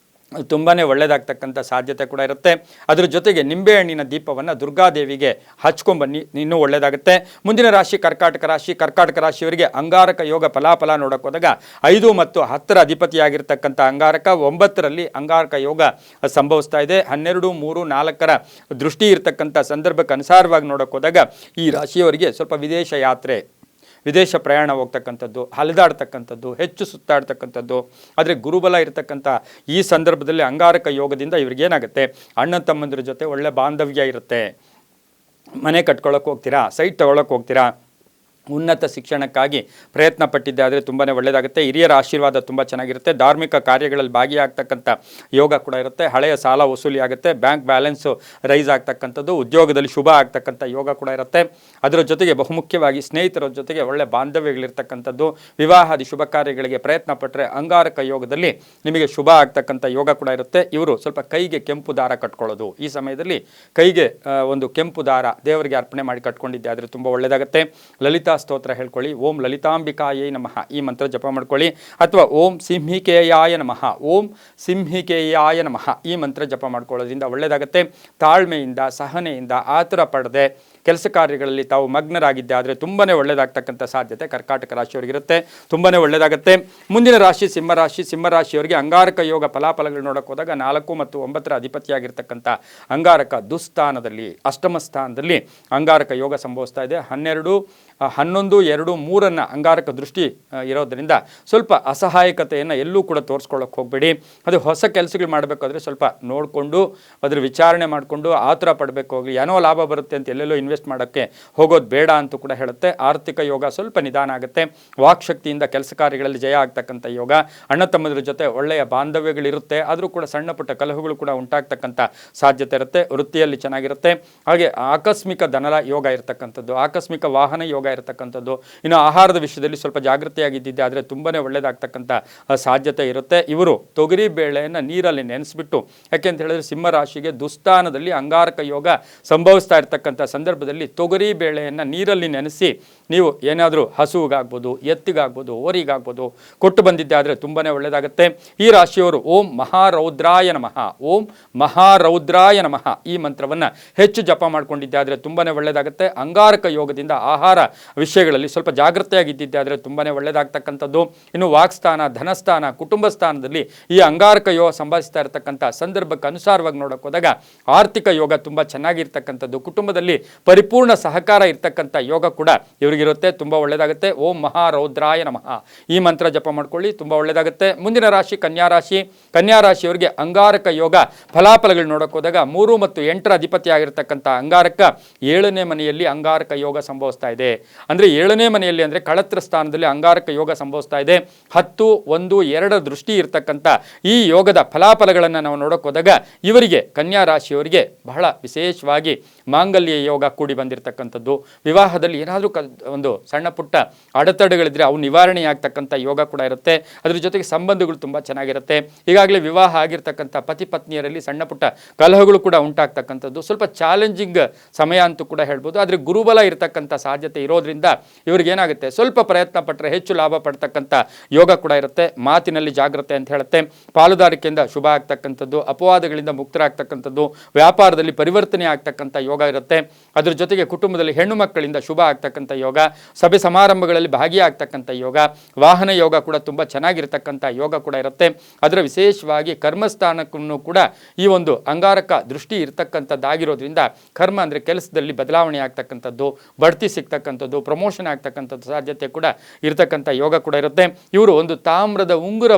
ತುಂಬಾ ಒಳ್ಳೆಯದಾಗ್ತಕ್ಕಂಥ ಸಾಧ್ಯತೆ ಕೂಡ ಇರುತ್ತೆ. ಅದರ ಜೊತೆಗೆ ನಿಂಬೆಹಣ್ಣಿನ ದೀಪವನ್ನು ದುರ್ಗಾದೇವಿಗೆ ಹಚ್ಕೊಂಡ್ಬನ್ನಿ, ಇನ್ನೂ ಒಳ್ಳೆಯದಾಗುತ್ತೆ. ಮುಂದಿನ ರಾಶಿ ಕರ್ಕಾಟಕ ರಾಶಿ. ಕರ್ಕಾಟಕ ರಾಶಿಯವರಿಗೆ ಅಂಗಾರಕ ಯೋಗ ಫಲಾಫಲ ನೋಡಕ್ಕೆ ಹೋದಾಗ 5 ಮತ್ತು 10ರ ಅಧಿಪತಿಯಾಗಿರ್ತಕ್ಕಂಥ ಅಂಗಾರಕ 9ರಲ್ಲಿ ಅಂಗಾರಕ ಯೋಗ ಸಂಭವಿಸ್ತಾ ಇದೆ. 12, 3, 4ರ ದೃಷ್ಟಿ ಇರ್ತಕ್ಕಂಥ ಸಂದರ್ಭಕ್ಕೆ ಅನುಸಾರವಾಗಿ ನೋಡಕ್ಕೆ ಹೋದಾಗ ಈ ರಾಶಿಯವರಿಗೆ ಸ್ವಲ್ಪ ವಿದೇಶ ಯಾತ್ರೆ, ವಿದೇಶ ಪ್ರಯಾಣ ಹೋಗ್ತಕ್ಕಂಥದ್ದು, ಅಲೆದಾಡ್ತಕ್ಕಂಥದ್ದು, ಹೆಚ್ಚು ಸುತ್ತಾಡ್ತಕ್ಕಂಥದ್ದು. ಆದರೆ ಗುರುಬಲ ಇರತಕ್ಕಂಥ ಈ ಸಂದರ್ಭದಲ್ಲಿ ಅಂಗಾರಕ ಯೋಗದಿಂದ ಇವ್ರಿಗೇನಾಗುತ್ತೆ, ಅಣ್ಣ ತಮ್ಮಂದಿರ ಜೊತೆ ಒಳ್ಳೆ ಬಾಂಧವ್ಯ ಇರುತ್ತೆ. ಮನೆ ಕಟ್ಕೊಳ್ಳೋಕೆ ಹೋಗ್ತೀರಾ, ಸೈಟ್ ತೊಗೊಳಕ್ಕೆ ಹೋಗ್ತೀರಾ, ಉನ್ನತ ಶಿಕ್ಷಣಕ್ಕಾಗಿ ಪ್ರಯತ್ನ ಪಟ್ಟಿದ್ದೆ ಆದರೆ ತುಂಬಾ ಒಳ್ಳೆಯದಾಗುತ್ತೆ. ಹಿರಿಯರ ಆಶೀರ್ವಾದ ತುಂಬ ಚೆನ್ನಾಗಿರುತ್ತೆ. ಧಾರ್ಮಿಕ ಕಾರ್ಯಗಳಲ್ಲಿ ಭಾಗಿಯಾಗ್ತಕ್ಕಂಥ ಯೋಗ ಕೂಡ ಇರುತ್ತೆ. ಹಳೆಯ ಸಾಲ ವಸೂಲಿ ಆಗುತ್ತೆ, ಬ್ಯಾಂಕ್ ಬ್ಯಾಲೆನ್ಸು ರೈಸ್ ಆಗ್ತಕ್ಕಂಥದ್ದು, ಉದ್ಯೋಗದಲ್ಲಿ ಶುಭ ಆಗ್ತಕ್ಕಂಥ ಯೋಗ ಕೂಡ ಇರುತ್ತೆ. ಅದರ ಜೊತೆಗೆ ಬಹುಮುಖ್ಯವಾಗಿ ಸ್ನೇಹಿತರ ಜೊತೆಗೆ ಒಳ್ಳೆ ಬಾಂಧವ್ಯಗಳಿರ್ತಕ್ಕಂಥದ್ದು. ವಿವಾಹಾದಿ ಶುಭ ಕಾರ್ಯಗಳಿಗೆ ಪ್ರಯತ್ನ ಪಟ್ಟರೆ ಅಂಗಾರಕ ಯೋಗದಲ್ಲಿ ನಿಮಗೆ ಶುಭ ಆಗ್ತಕ್ಕಂಥ ಯೋಗ ಕೂಡ ಇರುತ್ತೆ. ಇವರು ಸ್ವಲ್ಪ ಕೈಗೆ ಕೆಂಪು ದಾರ ಕಟ್ಕೊಳ್ಳೋದು, ಈ ಸಮಯದಲ್ಲಿ ಕೈಗೆ ಒಂದು ಕೆಂಪು ದಾರ ದೇವರಿಗೆ ಅರ್ಪಣೆ ಮಾಡಿ ಕಟ್ಕೊಂಡಿದ್ದೆ ಆದರೆ ತುಂಬ ಒಳ್ಳೆಯದಾಗುತ್ತೆ. ಲಲಿತಾ ಸ್ತೋತ್ರ ಹೇಳ್ಕೊಳ್ಳಿ, ಓಂ ಲಲಿತಾಂಬಿಕಾಯೈ ನಮಃ ಈ ಮಂತ್ರ ಜಪ ಮಾಡ್ಕೊಳ್ಳಿ. ಅಥವಾ ಓಂ ಸಿಂಹಿಕೇಯಾಯ ನಮಃ, ಓಂ ಸಿಂಹಿಕೇಯಾಯ ನಮಃ ಈ ಮಂತ್ರ ಜಪ ಮಾಡ್ಕೊಳ್ಳೋದ್ರಿಂದ ಒಳ್ಳೆಯದಾಗುತ್ತೆ. ತಾಳ್ಮೆಯಿಂದ, ಸಹನೆಯಿಂದ, ಆತುರ ಪಡದೆ ಕೆಲಸ ಕಾರ್ಯಗಳಲ್ಲಿ ತಾವು ಮಗ್ನರಾಗಿದ್ದೆ ಆದರೆ ತುಂಬಾ ಒಳ್ಳೆಯದಾಗ್ತಕ್ಕಂಥ ಸಾಧ್ಯತೆ ಕರ್ಕಾಟಕ ರಾಶಿಯವರಿಗಿರುತ್ತೆ, ತುಂಬಾ ಒಳ್ಳೆಯದಾಗುತ್ತೆ. ಮುಂದಿನ ರಾಶಿ ಸಿಂಹರಾಶಿ. ಸಿಂಹರಾಶಿಯವರಿಗೆ ಅಂಗಾರಕ ಯೋಗ ಫಲಾಫಲಗಳು ನೋಡೋಕೆ ಹೋದಾಗ 4 ಮತ್ತು 9ರ ಅಧಿಪತಿಯಾಗಿರ್ತಕ್ಕಂಥ ಅಂಗಾರಕ ದುಸ್ಥಾನದಲ್ಲಿ ಅಷ್ಟಮ ಸ್ಥಾನದಲ್ಲಿ ಅಂಗಾರಕ ಯೋಗ ಸಂಭವಿಸ್ತಾ ಇದೆ. 12, 11, 2, 3 ಅಂಗಾರಕ ದೃಷ್ಟಿ ಇರೋದರಿಂದ ಸ್ವಲ್ಪ ಅಸಹಾಯಕತೆಯನ್ನು ಎಲ್ಲೂ ಕೂಡ ತೋರಿಸ್ಕೊಳ್ಳೋಕೆ ಹೋಗಬೇಡಿ. ಅದು ಹೊಸ ಕೆಲಸಗಳು ಮಾಡಬೇಕಾದ್ರೆ ಸ್ವಲ್ಪ ನೋಡಿಕೊಂಡು ಅದ್ರ ವಿಚಾರಣೆ ಮಾಡಿಕೊಂಡು ಆತುರ ಪಡಬೇಕು. ಹೋಗಿ ಏನೋ ಲಾಭ ಬರುತ್ತೆ ಅಂತ ಎಲ್ಲೆಲ್ಲೋ ಇನ್ವೆಸ್ಟ್ ಮಾಡೋಕ್ಕೆ ಹೋಗೋದು ಬೇಡ ಅಂತೂ ಕೂಡ ಹೇಳುತ್ತೆ. ಆರ್ಥಿಕ ಯೋಗ ಸ್ವಲ್ಪ ನಿಧಾನ ಆಗುತ್ತೆ. ವಾಕ್ಶಕ್ತಿಯಿಂದ ಕೆಲಸ ಕಾರ್ಯಗಳಲ್ಲಿ ಜಯ ಆಗ್ತಕ್ಕಂಥ ಯೋಗ. ಅಣ್ಣ ತಮ್ಮದ್ರ ಜೊತೆ ಒಳ್ಳೆಯ ಬಾಂಧವ್ಯಗಳಿರುತ್ತೆ, ಆದರೂ ಕೂಡ ಸಣ್ಣ ಪುಟ್ಟ ಕಲಹಗಳು ಕೂಡ ಉಂಟಾಗ್ತಕ್ಕಂಥ ಸಾಧ್ಯತೆ ಇರುತ್ತೆ. ವೃತ್ತಿಯಲ್ಲಿ ಚೆನ್ನಾಗಿರುತ್ತೆ. ಹಾಗೆ ಆಕಸ್ಮಿಕ ಧನಲ ಯೋಗ ಇರತಕ್ಕಂಥದ್ದು, ಆಕಸ್ಮಿಕ ವಾಹನ ಯೋಗ ಇರತಕ್ಕಂಥದ್ದು. ಇನ್ನು ಆಹಾರದ ವಿಷಯದಲ್ಲಿ ಸ್ವಲ್ಪ ಜಾಗೃತಿಯಾಗಿದ್ದಿದ್ದೆ ಆದರೆ ತುಂಬಾ ಒಳ್ಳೆಯದಾಗ್ತಕ್ಕಂಥ ಸಾಧ್ಯತೆ ಇರುತ್ತೆ. ಇವರು ತೊಗರಿ ಬೇಳೆಯನ್ನು ನೀರಲ್ಲಿ ನೆನೆಸ್ಬಿಟ್ಟು, ಯಾಕೆ ಅಂತ ಹೇಳಿದ್ರೆ ಸಿಂಹರಾಶಿಗೆ ದುಸ್ಥಾನದಲ್ಲಿ ಅಂಗಾರಕ ಯೋಗ ಸಂಭವಿಸ್ತಾ ಇರ್ತಕ್ಕಂಥ ಸಂದರ್ಭದಲ್ಲಿ ತೊಗರಿ ಬೇಳೆಯನ್ನು ನೀರಲ್ಲಿ ನೆನೆಸಿ ನೀವು ಏನಾದರೂ ಹಸುವಿಗಾಗ್ಬೋದು, ಎತ್ತಿಗಾಗ್ಬೋದು, ಓರಿಗಾಗ್ಬೋದು ಕೊಟ್ಟು ಬಂದಿದ್ದೆ ಆದರೆ ತುಂಬಾ ಒಳ್ಳೆಯದಾಗುತ್ತೆ. ಈ ರಾಶಿಯವರು ಓಂ ಮಹಾರೌದ್ರಾಯ ನಮಃ, ಓಂ ಮಹಾರೌದ್ರಾಯ ನಮಃ ಈ ಮಂತ್ರವನ್ನು ಹೆಚ್ಚು ಜಪ ಮಾಡ್ಕೊಂಡಿದ್ದೆ ಆದರೆ ತುಂಬಾ ಒಳ್ಳೆಯದಾಗುತ್ತೆ. ಅಂಗಾರಕ ಯೋಗದಿಂದ ಆಹಾರ ವಿಷಯಗಳಲ್ಲಿ ಸ್ವಲ್ಪ ಜಾಗೃತೆಯಾಗಿದ್ದಿದ್ದೆ ಆದರೆ ತುಂಬಾ ಒಳ್ಳೆಯದಾಗ್ತಕ್ಕಂಥದ್ದು. ಇನ್ನು ವಾಕ್ಸ್ಥಾನ, ಧನಸ್ಥಾನ, ಕುಟುಂಬ ಸ್ಥಾನದಲ್ಲಿ ಈ ಅಂಗಾರಕ ಯೋಗ ಸಂಭವಿಸ್ತಾ ಇರತಕ್ಕಂಥ ಸಂದರ್ಭಕ್ಕೆ ಅನುಸಾರವಾಗಿ ನೋಡೋಕೆ ಹೋದಾಗ ಆರ್ಥಿಕ ಯೋಗ ತುಂಬ ಚೆನ್ನಾಗಿರ್ತಕ್ಕಂಥದ್ದು, ಕುಟುಂಬದಲ್ಲಿ ಪರಿಪೂರ್ಣ ಸಹಕಾರ ಇರ್ತಕ್ಕಂಥ ಯೋಗ ಕೂಡ ಇವರಿಗಿರುತ್ತೆ. ತುಂಬ ಒಳ್ಳೆಯದಾಗುತ್ತೆ. ಓಂ ಮಹಾರೌದ್ರಾಯ ನಮಃ ಈ ಮಂತ್ರ ಜಪ ಮಾಡ್ಕೊಳ್ಳಿ, ತುಂಬ ಒಳ್ಳೆಯದಾಗುತ್ತೆ. ಮುಂದಿನ ರಾಶಿ ಕನ್ಯಾರಾಶಿ. ಕನ್ಯಾರಾಶಿಯವರಿಗೆ ಅಂಗಾರಕ ಯೋಗ ಫಲಾಫಲಗಳು ನೋಡೋಕೆ ಹೋದಾಗ 3 ಮತ್ತು 8ರ ಅಧಿಪತಿ ಆಗಿರ್ತಕ್ಕಂಥ ಅಂಗಾರಕ 7ನೇ ಮನೆಯಲ್ಲಿ ಅಂಗಾರಕ ಯೋಗ ಸಂಭವಿಸ್ತಾ ಇದೆ. ಅಂದರೆ 7ನೇ ಮನೆಯಲ್ಲಿ ಅಂದರೆ ಕಳತ್ರ ಸ್ಥಾನದಲ್ಲಿ ಅಂಗಾರಕ ಯೋಗ ಸಂಭವಿಸ್ತಾ ಇದೆ. 10, 1, 2 ದೃಷ್ಟಿ ಇರ್ತಕ್ಕಂಥ ಈ ಯೋಗದ ಫಲಾಫಲಗಳನ್ನು ನಾವು ನೋಡೋಕೆ ಹೋದಾಗ ಇವರಿಗೆ ಕನ್ಯಾ ರಾಶಿಯವರಿಗೆ ಬಹಳ ವಿಶೇಷವಾಗಿ ಮಾಂಗಲ್ಯ ಯೋಗ ಕೂಡಿ ಬಂದಿರತಕ್ಕಂಥದ್ದು. ವಿವಾಹದಲ್ಲಿ ಏನಾದರೂ ಒಂದು ಸಣ್ಣ ಪುಟ್ಟ ಅಡೆತಡೆಗಳಿದ್ರೆ ಅವು ನಿವಾರಣೆ ಆಗ್ತಕ್ಕಂಥ ಯೋಗ ಕೂಡ ಇರುತ್ತೆ. ಅದ್ರ ಜೊತೆಗೆ ಸಂಬಂಧಗಳು ತುಂಬ ಚೆನ್ನಾಗಿರುತ್ತೆ. ಈಗಾಗಲೇ ವಿವಾಹ ಆಗಿರ್ತಕ್ಕಂಥ ಪತಿ ಪತ್ನಿಯರಲ್ಲಿ ಸಣ್ಣ ಪುಟ್ಟ ಕಲಹಗಳು ಕೂಡ ಉಂಟಾಗ್ತಕ್ಕಂಥದ್ದು, ಸ್ವಲ್ಪ ಚಾಲೆಂಜಿಂಗ್ ಸಮಯ ಅಂತೂ ಕೂಡ ಹೇಳ್ಬೋದು. ಆದರೆ ಗುರುಬಲ ಇರತಕ್ಕಂಥ ಸಾಧ್ಯತೆ ಇರೋದ್ರಿಂದ ಇವ್ರಿಗೇನಾಗುತ್ತೆ, ಸ್ವಲ್ಪ ಪ್ರಯತ್ನ ಪಟ್ಟರೆ ಹೆಚ್ಚು ಲಾಭ ಪಡ್ತಕ್ಕಂಥ ಯೋಗ ಕೂಡ ಇರುತ್ತೆ. ಮಾತಿನಲ್ಲಿ ಜಾಗ್ರತೆ ಅಂತ ಹೇಳುತ್ತೆ. ಪಾಲುದಾರಿಕೆಯಿಂದ ಶುಭ ಆಗ್ತಕ್ಕಂಥದ್ದು, ಅಪವಾದಗಳಿಂದ ಮುಕ್ತರಾಗ್ತಕ್ಕಂಥದ್ದು, ವ್ಯಾಪಾರದಲ್ಲಿ ಪರಿವರ್ತನೆ ಆಗ್ತಕ್ಕಂಥ ಯೋಗ ಇರುತ್ತೆ. ಅದ್ರ ಜೊತೆಗೆ ಕುಟುಂಬದಲ್ಲಿ ಹೆಣ್ಣು ಮಕ್ಕಳಿಂದ ಶುಭ ಆಗ್ತಕ್ಕಂಥ ಯೋಗ, ಸಭೆ ಸಮಾರಂಭಗಳಲ್ಲಿ ಭಾಗಿಯಾಗ್ತಕ್ಕಂಥ ಯೋಗ, ವಾಹನ ಯೋಗ ಕೂಡ ತುಂಬ ಚೆನ್ನಾಗಿರ್ತಕ್ಕಂಥ ಯೋಗ ಕೂಡ ಇರುತ್ತೆ. ಅದರ ವಿಶೇಷವಾಗಿ ಕರ್ಮಸ್ಥಾನಕ್ಕೂ ಕೂಡ ಈ ಒಂದು ಅಂಗಾರಕ ದೃಷ್ಟಿ ಇರ್ತಕ್ಕಂಥದ್ದಾಗಿರೋದ್ರಿಂದ ಕರ್ಮ ಅಂದರೆ ಕೆಲಸದಲ್ಲಿ ಬದಲಾವಣೆ ಆಗ್ತಕ್ಕಂಥದ್ದು, ಬಡ್ತಿ ಸಿಗ್ತಕ್ಕಂಥದ್ದು, ಪ್ರಮೋಷನ್ ಆಗ್ತಕ್ಕಂಥದ್ದು ಸಾಧ್ಯತೆ ಕೂಡ ಇರ್ತಕ್ಕಂಥ ಯೋಗ ಕೂಡ ಇರುತ್ತೆ. ಇವರು ಒಂದು ತಾಮ್ರದ ಉಂಗುರ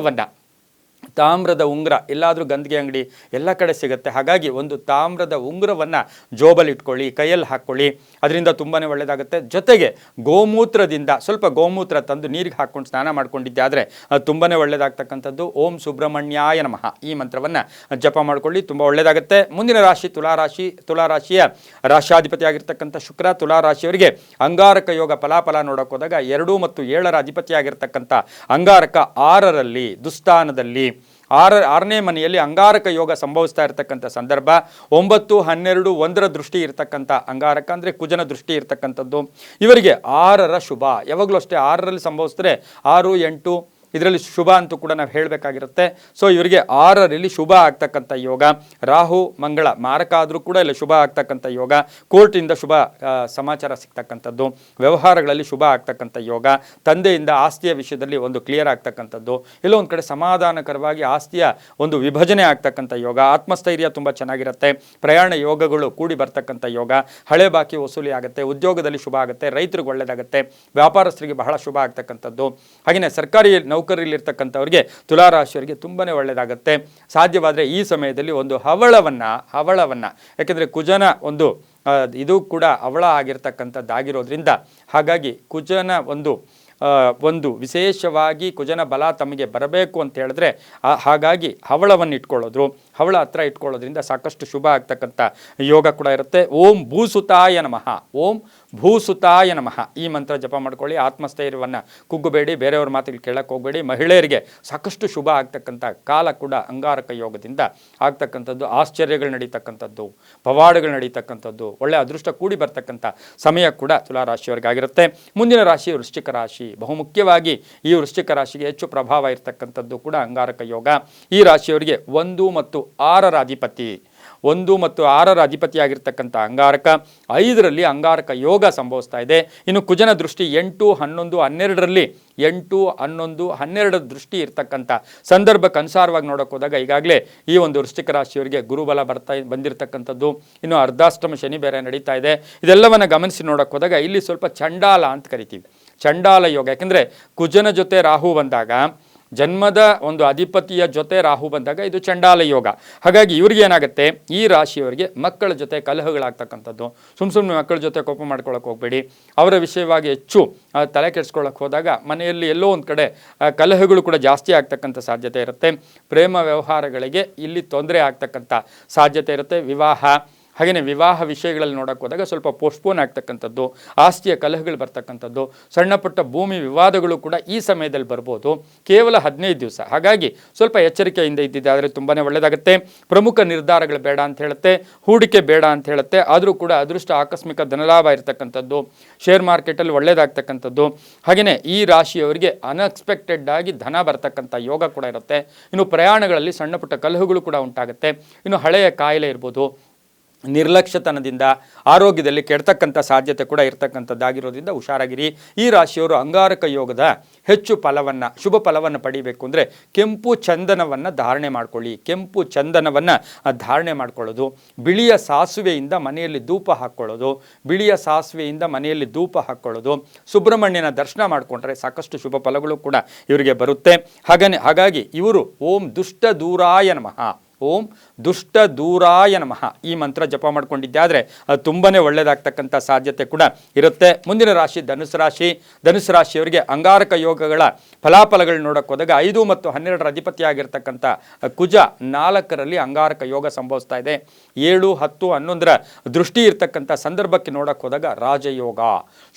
ಎಲ್ಲಾದರೂ ಗಂದಿಗೆ ಅಂಗಡಿ ಎಲ್ಲ ಕಡೆ ಸಿಗುತ್ತೆ. ಹಾಗಾಗಿ ಒಂದು ತಾಮ್ರದ ಉಂಗುರವನ್ನು ಜೋಬಲ್ಲಿ ಇಟ್ಕೊಳ್ಳಿ, ಕೈಯಲ್ಲಿ ಹಾಕ್ಕೊಳ್ಳಿ, ಅದರಿಂದ ತುಂಬಾ ಒಳ್ಳೆಯದಾಗುತ್ತೆ. ಜೊತೆಗೆ ಗೋಮೂತ್ರದಿಂದ ಸ್ವಲ್ಪ ಗೋಮೂತ್ರ ತಂದು ನೀರಿಗೆ ಹಾಕ್ಕೊಂಡು ಸ್ನಾನ ಮಾಡ್ಕೊಂಡಿದ್ದೆ ಆದರೆ ಅದು ತುಂಬಾ ಒಳ್ಳೆಯದಾಗ್ತಕ್ಕಂಥದ್ದು. ಓಂ ಸುಬ್ರಹ್ಮಣ್ಯಾಯ ನಮಃ ಈ ಮಂತ್ರವನ್ನು ಜಪ ಮಾಡ್ಕೊಳ್ಳಿ, ತುಂಬ ಒಳ್ಳೆಯದಾಗುತ್ತೆ. ಮುಂದಿನ ರಾಶಿ ತುಲಾರಾಶಿ. ತುಲಾರಾಶಿಯ ರಾಶಾಧಿಪತಿ ಆಗಿರ್ತಕ್ಕಂಥ ಶುಕ್ರ ತುಲಾರಾಶಿಯವರಿಗೆ ಅಂಗಾರಕ ಯೋಗ ಫಲಾಫಲ ನೋಡೋಕೆ ಹೋದಾಗ 2 ಮತ್ತು 7ರ ಅಧಿಪತಿಯಾಗಿರ್ತಕ್ಕಂಥ ಅಂಗಾರಕ 6ರಲ್ಲಿ ದುಸ್ಥಾನದಲ್ಲಿ 6ನೇ ಮನೆಯಲ್ಲಿ ಅಂಗಾರಕ ಯೋಗ ಸಂಭವಿಸ್ತಾ ಇರತಕ್ಕಂಥ ಸಂದರ್ಭ. 9, 12, 1ರ ದೃಷ್ಟಿ ಇರತಕ್ಕಂಥ ಅಂಗಾರಕ ಅಂದರೆ ಕುಜನ ದೃಷ್ಟಿ ಇರತಕ್ಕಂಥದ್ದು. ಇವರಿಗೆ 6ರ ಶುಭ ಯಾವಾಗಲೂ ಅಷ್ಟೇ 6ರಲ್ಲಿ ಸಂಭವಿಸಿದ್ರೆ 6, 8 ಇದರಲ್ಲಿ ಶುಭ ಅಂತೂ ಕೂಡ ನಾವು ಹೇಳಬೇಕಾಗಿರುತ್ತೆ. ಸೊ ಇವರಿಗೆ 6ರಲ್ಲಿ ಶುಭ ಆಗ್ತಕ್ಕಂಥ ಯೋಗ. ರಾಹು ಮಂಗಳ ಮಾರಕ ಆದರೂ ಕೂಡ ಇಲ್ಲಿ ಶುಭ ಆಗ್ತಕ್ಕಂಥ ಯೋಗ. ಕೋರ್ಟಿಂದ ಶುಭ ಸಮಾಚಾರ ಸಿಗ್ತಕ್ಕಂಥದ್ದು, ವ್ಯವಹಾರಗಳಲ್ಲಿ ಶುಭ ಆಗ್ತಕ್ಕಂಥ ಯೋಗ, ತಂದೆಯಿಂದ ಆಸ್ತಿಯ ವಿಷಯದಲ್ಲಿ ಒಂದು ಕ್ಲಿಯರ್ ಆಗ್ತಕ್ಕಂಥದ್ದು, ಎಲ್ಲೋ ಒಂದು ಕಡೆ ಸಮಾಧಾನಕರವಾಗಿ ಆಸ್ತಿಯ ಒಂದು ವಿಭಜನೆ ಆಗ್ತಕ್ಕಂಥ ಯೋಗ, ಆತ್ಮಸ್ಥೈರ್ಯ ತುಂಬ ಚೆನ್ನಾಗಿರುತ್ತೆ. ಪ್ರಯಾಣ ಯೋಗಗಳು ಕೂಡಿ ಬರ್ತಕ್ಕಂಥ ಯೋಗ, ಹಳೆ ಬಾಕಿ ವಸೂಲಿ ಆಗುತ್ತೆ, ಉದ್ಯೋಗದಲ್ಲಿ ಶುಭ ಆಗುತ್ತೆ, ರೈತರಿಗೆ ಒಳ್ಳೆಯದಾಗುತ್ತೆ, ವ್ಯಾಪಾರಸ್ಥರಿಗೆ ಬಹಳ ಶುಭ ಆಗ್ತಕ್ಕಂಥದ್ದು. ಹಾಗೆಯೇ ಸರ್ಕಾರಿ ನೌಕರಿಯಲ್ಲಿರ್ತಕ್ಕಂಥವ್ರಿಗೆ ತುಲಾರಾಶಿಯವರಿಗೆ ತುಂಬಾ ಒಳ್ಳೆಯದಾಗುತ್ತೆ. ಸಾಧ್ಯವಾದರೆ ಈ ಸಮಯದಲ್ಲಿ ಒಂದು ಹವಳವನ್ನು ಯಾಕೆಂದರೆ ಕುಜನ ಇದು ಕೂಡ ಹವಳ ಆಗಿರ್ತಕ್ಕಂಥದ್ದಾಗಿರೋದ್ರಿಂದ ಹಾಗಾಗಿ ಕುಜನ ಒಂದು ವಿಶೇಷವಾಗಿ ಕುಜನ ಬಲ ತಮಗೆ ಬರಬೇಕು ಅಂತ ಹೇಳಿದ್ರೆ ಹಾಗಾಗಿ ಹವಳವನ್ನು ಇಟ್ಕೊಳ್ಳೋದ್ರು, ಹವಳ ಹತ್ರ ಇಟ್ಕೊಳ್ಳೋದ್ರಿಂದ ಸಾಕಷ್ಟು ಶುಭ ಆಗ್ತಕ್ಕಂಥ ಯೋಗ ಕೂಡ ಇರುತ್ತೆ. ಓಂ ಭೂಸುತಾಯ ನಮಃ, ಓಂ ಭೂಸುತಾಯ ನಮಃ ಈ ಮಂತ್ರ ಜಪ ಮಾಡ್ಕೊಳ್ಳಿ. ಆತ್ಮಸ್ಥೈರ್ಯವನ್ನು ಕುಗ್ಗಬೇಡಿ, ಬೇರೆಯವ್ರ ಮಾತುಗಳು ಕೇಳಕ್ಕೆ ಹೋಗಬೇಡಿ. ಮಹಿಳೆಯರಿಗೆ ಸಾಕಷ್ಟು ಶುಭ ಆಗ್ತಕ್ಕಂಥ ಕಾಲ ಕೂಡ ಅಂಗಾರಕ ಯೋಗದಿಂದ ಆಗ್ತಕ್ಕಂಥದ್ದು. ಆಶ್ಚರ್ಯಗಳು ನಡೀತಕ್ಕಂಥದ್ದು, ಪವಾಡಗಳು ನಡೀತಕ್ಕಂಥದ್ದು, ಒಳ್ಳೆಯ ಅದೃಷ್ಟ ಕೂಡಿ ಬರ್ತಕ್ಕಂಥ ಸಮಯ ಕೂಡ ತುಲಾರಾಶಿಯವರಿಗಾಗಿರುತ್ತೆ. ಮುಂದಿನ ರಾಶಿ ವೃಶ್ಚಿಕ ರಾಶಿ. ಬಹುಮುಖ್ಯವಾಗಿ ಈ ವೃಶ್ಚಿಕ ರಾಶಿಗೆ ಹೆಚ್ಚು ಪ್ರಭಾವ ಇರತಕ್ಕಂಥದ್ದು ಕೂಡ ಅಂಗಾರಕ ಯೋಗ. ಈ ರಾಶಿಯವರಿಗೆ 1 ಮತ್ತು 6ರ ಅಧಿಪತಿ 1 ಮತ್ತು 6ರ ಅಧಿಪತಿಯಾಗಿರ್ತಕ್ಕಂಥ ಅಂಗಾರಕ, 5ರಲ್ಲಿ ಅಂಗಾರಕ ಯೋಗ ಸಂಭವಿಸ್ತಾ ಇದೆ. ಇನ್ನು ಕುಜನ ದೃಷ್ಟಿ 8, 11, 12ರಲ್ಲಿ 8, 11, 12 ದೃಷ್ಟಿ ಇರ್ತಕ್ಕಂಥ ಸಂದರ್ಭಕ್ಕೆ ಅನುಸಾರವಾಗಿ ನೋಡೋಕೆ ಹೋದಾಗ ಈಗಾಗಲೇ ಈ ಒಂದು ವೃಶ್ಚಿಕ ರಾಶಿಯವರಿಗೆ ಗುರುಬಲ ಬಂದಿರತಕ್ಕಂಥದ್ದು, ಇನ್ನು ಅರ್ಧಾಷ್ಟಮ ಶನಿ ಬೇರೆ ನಡೀತಾ ಇದೆ. ಇದೆಲ್ಲವನ್ನು ಗಮನಿಸಿ ನೋಡೋಕೆ ಹೋದಾಗ ಇಲ್ಲಿ ಸ್ವಲ್ಪ ಚಂಡಾಲ ಅಂತ ಕರಿತೀವಿ, ಚಂಡಾಲ ಯೋಗ. ಯಾಕೆಂದರೆ ಕುಜನ ಜೊತೆ ರಾಹು ಬಂದಾಗ, ಜನ್ಮದ ಒಂದು ಅಧಿಪತಿಯ ಜೊತೆ ರಾಹು ಬಂದಾಗ ಇದು ಚಂಡಾಲ ಯೋಗ. ಹಾಗಾಗಿ ಇವ್ರಿಗೆ ಏನಾಗುತ್ತೆ, ಈ ರಾಶಿಯವರಿಗೆ ಮಕ್ಕಳ ಜೊತೆ ಕಲಹಗಳಾಗ್ತಕ್ಕಂಥದ್ದು. ಸುಮ್ಮನೆ ಮಕ್ಕಳ ಜೊತೆ ಕೋಪ ಮಾಡ್ಕೊಳ್ಳೋಕೆ ಹೋಗಬೇಡಿ. ಅವರ ವಿಷಯವಾಗಿ ಹೆಚ್ಚು ತಲೆ ಕೆಡಿಸ್ಕೊಳ್ಳೋಕೆ ಹೋದಾಗ ಮನೆಯಲ್ಲಿ ಎಲ್ಲೋ ಒಂದು ಕಡೆ ಕಲಹಗಳು ಕೂಡ ಜಾಸ್ತಿ ಆಗ್ತಕ್ಕಂಥ ಸಾಧ್ಯತೆ ಇರುತ್ತೆ. ಪ್ರೇಮ ವ್ಯವಹಾರಗಳಿಗೆ ಇಲ್ಲಿ ತೊಂದರೆ ಆಗ್ತಕ್ಕಂಥ ಸಾಧ್ಯತೆ ಇರುತ್ತೆ. ಹಾಗೆಯೇ ವಿವಾಹ ವಿಷಯಗಳಲ್ಲಿ ನೋಡೋಕೆ ಹೋದಾಗ ಸ್ವಲ್ಪ ಪೋಸ್ಟ್ಪೋನ್ ಆಗ್ತಕ್ಕಂಥದ್ದು, ಆಸ್ತಿಯ ಕಲಹಗಳು ಬರ್ತಕ್ಕಂಥದ್ದು, ಸಣ್ಣ ಪುಟ್ಟ ಭೂಮಿ ವಿವಾದಗಳು ಕೂಡ ಈ ಸಮಯದಲ್ಲಿ ಬರ್ಬೋದು. ಕೇವಲ 15 ದಿವಸ, ಹಾಗಾಗಿ ಸ್ವಲ್ಪ ಎಚ್ಚರಿಕೆಯಿಂದ ಇದ್ದಿದ್ದಾದರೆ ತುಂಬಾ ಒಳ್ಳೆಯದಾಗುತ್ತೆ. ಪ್ರಮುಖ ನಿರ್ಧಾರಗಳು ಬೇಡ ಅಂತ ಹೇಳುತ್ತೆ, ಹೂಡಿಕೆ ಬೇಡ ಅಂತ ಹೇಳುತ್ತೆ. ಆದರೂ ಕೂಡ ಅದೃಷ್ಟ ಆಕಸ್ಮಿಕ ಧನಲಾಭ ಇರತಕ್ಕಂಥದ್ದು, ಶೇರ್ ಮಾರ್ಕೆಟಲ್ಲಿ ಒಳ್ಳೆಯದಾಗ್ತಕ್ಕಂಥದ್ದು. ಹಾಗೆಯೇ ಈ ರಾಶಿಯವರಿಗೆ ಅನ್ಎಕ್ಸ್ಪೆಕ್ಟೆಡ್ ಆಗಿ ಧನ ಬರ್ತಕ್ಕಂಥ ಯೋಗ ಕೂಡ ಇರುತ್ತೆ. ಇನ್ನು ಪ್ರಯಾಣಗಳಲ್ಲಿ ಸಣ್ಣ ಪುಟ್ಟ ಕಲಹಗಳು ಕೂಡ ಉಂಟಾಗುತ್ತೆ. ಇನ್ನು ಹಳೆಯ ಕಾಯಿಲೆ ಇರ್ಬೋದು, ನಿರ್ಲಕ್ಷ್ಯತನದಿಂದ ಆರೋಗ್ಯದಲ್ಲಿ ಕೆಡ್ತಕ್ಕಂಥ ಸಾಧ್ಯತೆ ಕೂಡ ಇರ್ತಕ್ಕಂಥದ್ದಾಗಿರೋದ್ರಿಂದ ಹುಷಾರಾಗಿರಿ. ಈ ರಾಶಿಯವರು ಅಂಗಾರಕ ಯೋಗದ ಹೆಚ್ಚು ಫಲವನ್ನು, ಶುಭ ಫಲವನ್ನು ಪಡಿಬೇಕು ಅಂದರೆ ಕೆಂಪು ಚಂದನವನ್ನು ಧಾರಣೆ ಮಾಡ್ಕೊಳ್ಳಿ. ಕೆಂಪು ಚಂದನವನ್ನು ಧಾರಣೆ ಮಾಡ್ಕೊಳ್ಳೋದು, ಬಿಳಿಯ ಸಾಸುವೆಯಿಂದ ಮನೆಯಲ್ಲಿ ಧೂಪ ಹಾಕ್ಕೊಳ್ಳೋದು, ಬಿಳಿಯ ಸಾಸುವೆಯಿಂದ ಮನೆಯಲ್ಲಿ ಧೂಪ ಹಾಕ್ಕೊಳ್ಳೋದು, ಸುಬ್ರಹ್ಮಣ್ಯನ ದರ್ಶನ ಮಾಡಿಕೊಂಡ್ರೆ ಸಾಕಷ್ಟು ಶುಭ ಫಲಗಳು ಕೂಡ ಇವರಿಗೆ ಬರುತ್ತೆ. ಹಾಗಾಗಿ ಇವರು ಓಂ ದುಷ್ಟ ದೂರಾಯ ನಮಃ, ಓಂ ದುಷ್ಟ ದೂರಾಯ ನಮಃ ಈ ಮಂತ್ರ ಜಪ ಮಾಡ್ಕೊಂಡಿದ್ದಾದರೆ ಅದು ತುಂಬಾ ಒಳ್ಳೆಯದಾಗ್ತಕ್ಕಂಥ ಸಾಧ್ಯತೆ ಕೂಡ ಇರುತ್ತೆ. ಮುಂದಿನ ರಾಶಿ ಧನುಸು ರಾಶಿ. ಧನುಸು ರಾಶಿಯವರಿಗೆ ಅಂಗಾರಕ ಯೋಗಗಳ ಫಲಾಫಲಗಳು ನೋಡೋಕೆ ಹೋದಾಗ 5 ಮತ್ತು 12ರ ಅಧಿಪತಿಯಾಗಿರ್ತಕ್ಕಂಥ ಕುಜ 4ರಲ್ಲಿ ಅಂಗಾರಕ ಯೋಗ ಸಂಭವಿಸ್ತಾ ಇದೆ. 7, 10, 11ರ ದೃಷ್ಟಿ ಇರ್ತಕ್ಕಂಥ ಸಂದರ್ಭಕ್ಕೆ ನೋಡೋಕೆ ಹೋದಾಗ ರಾಜಯೋಗ,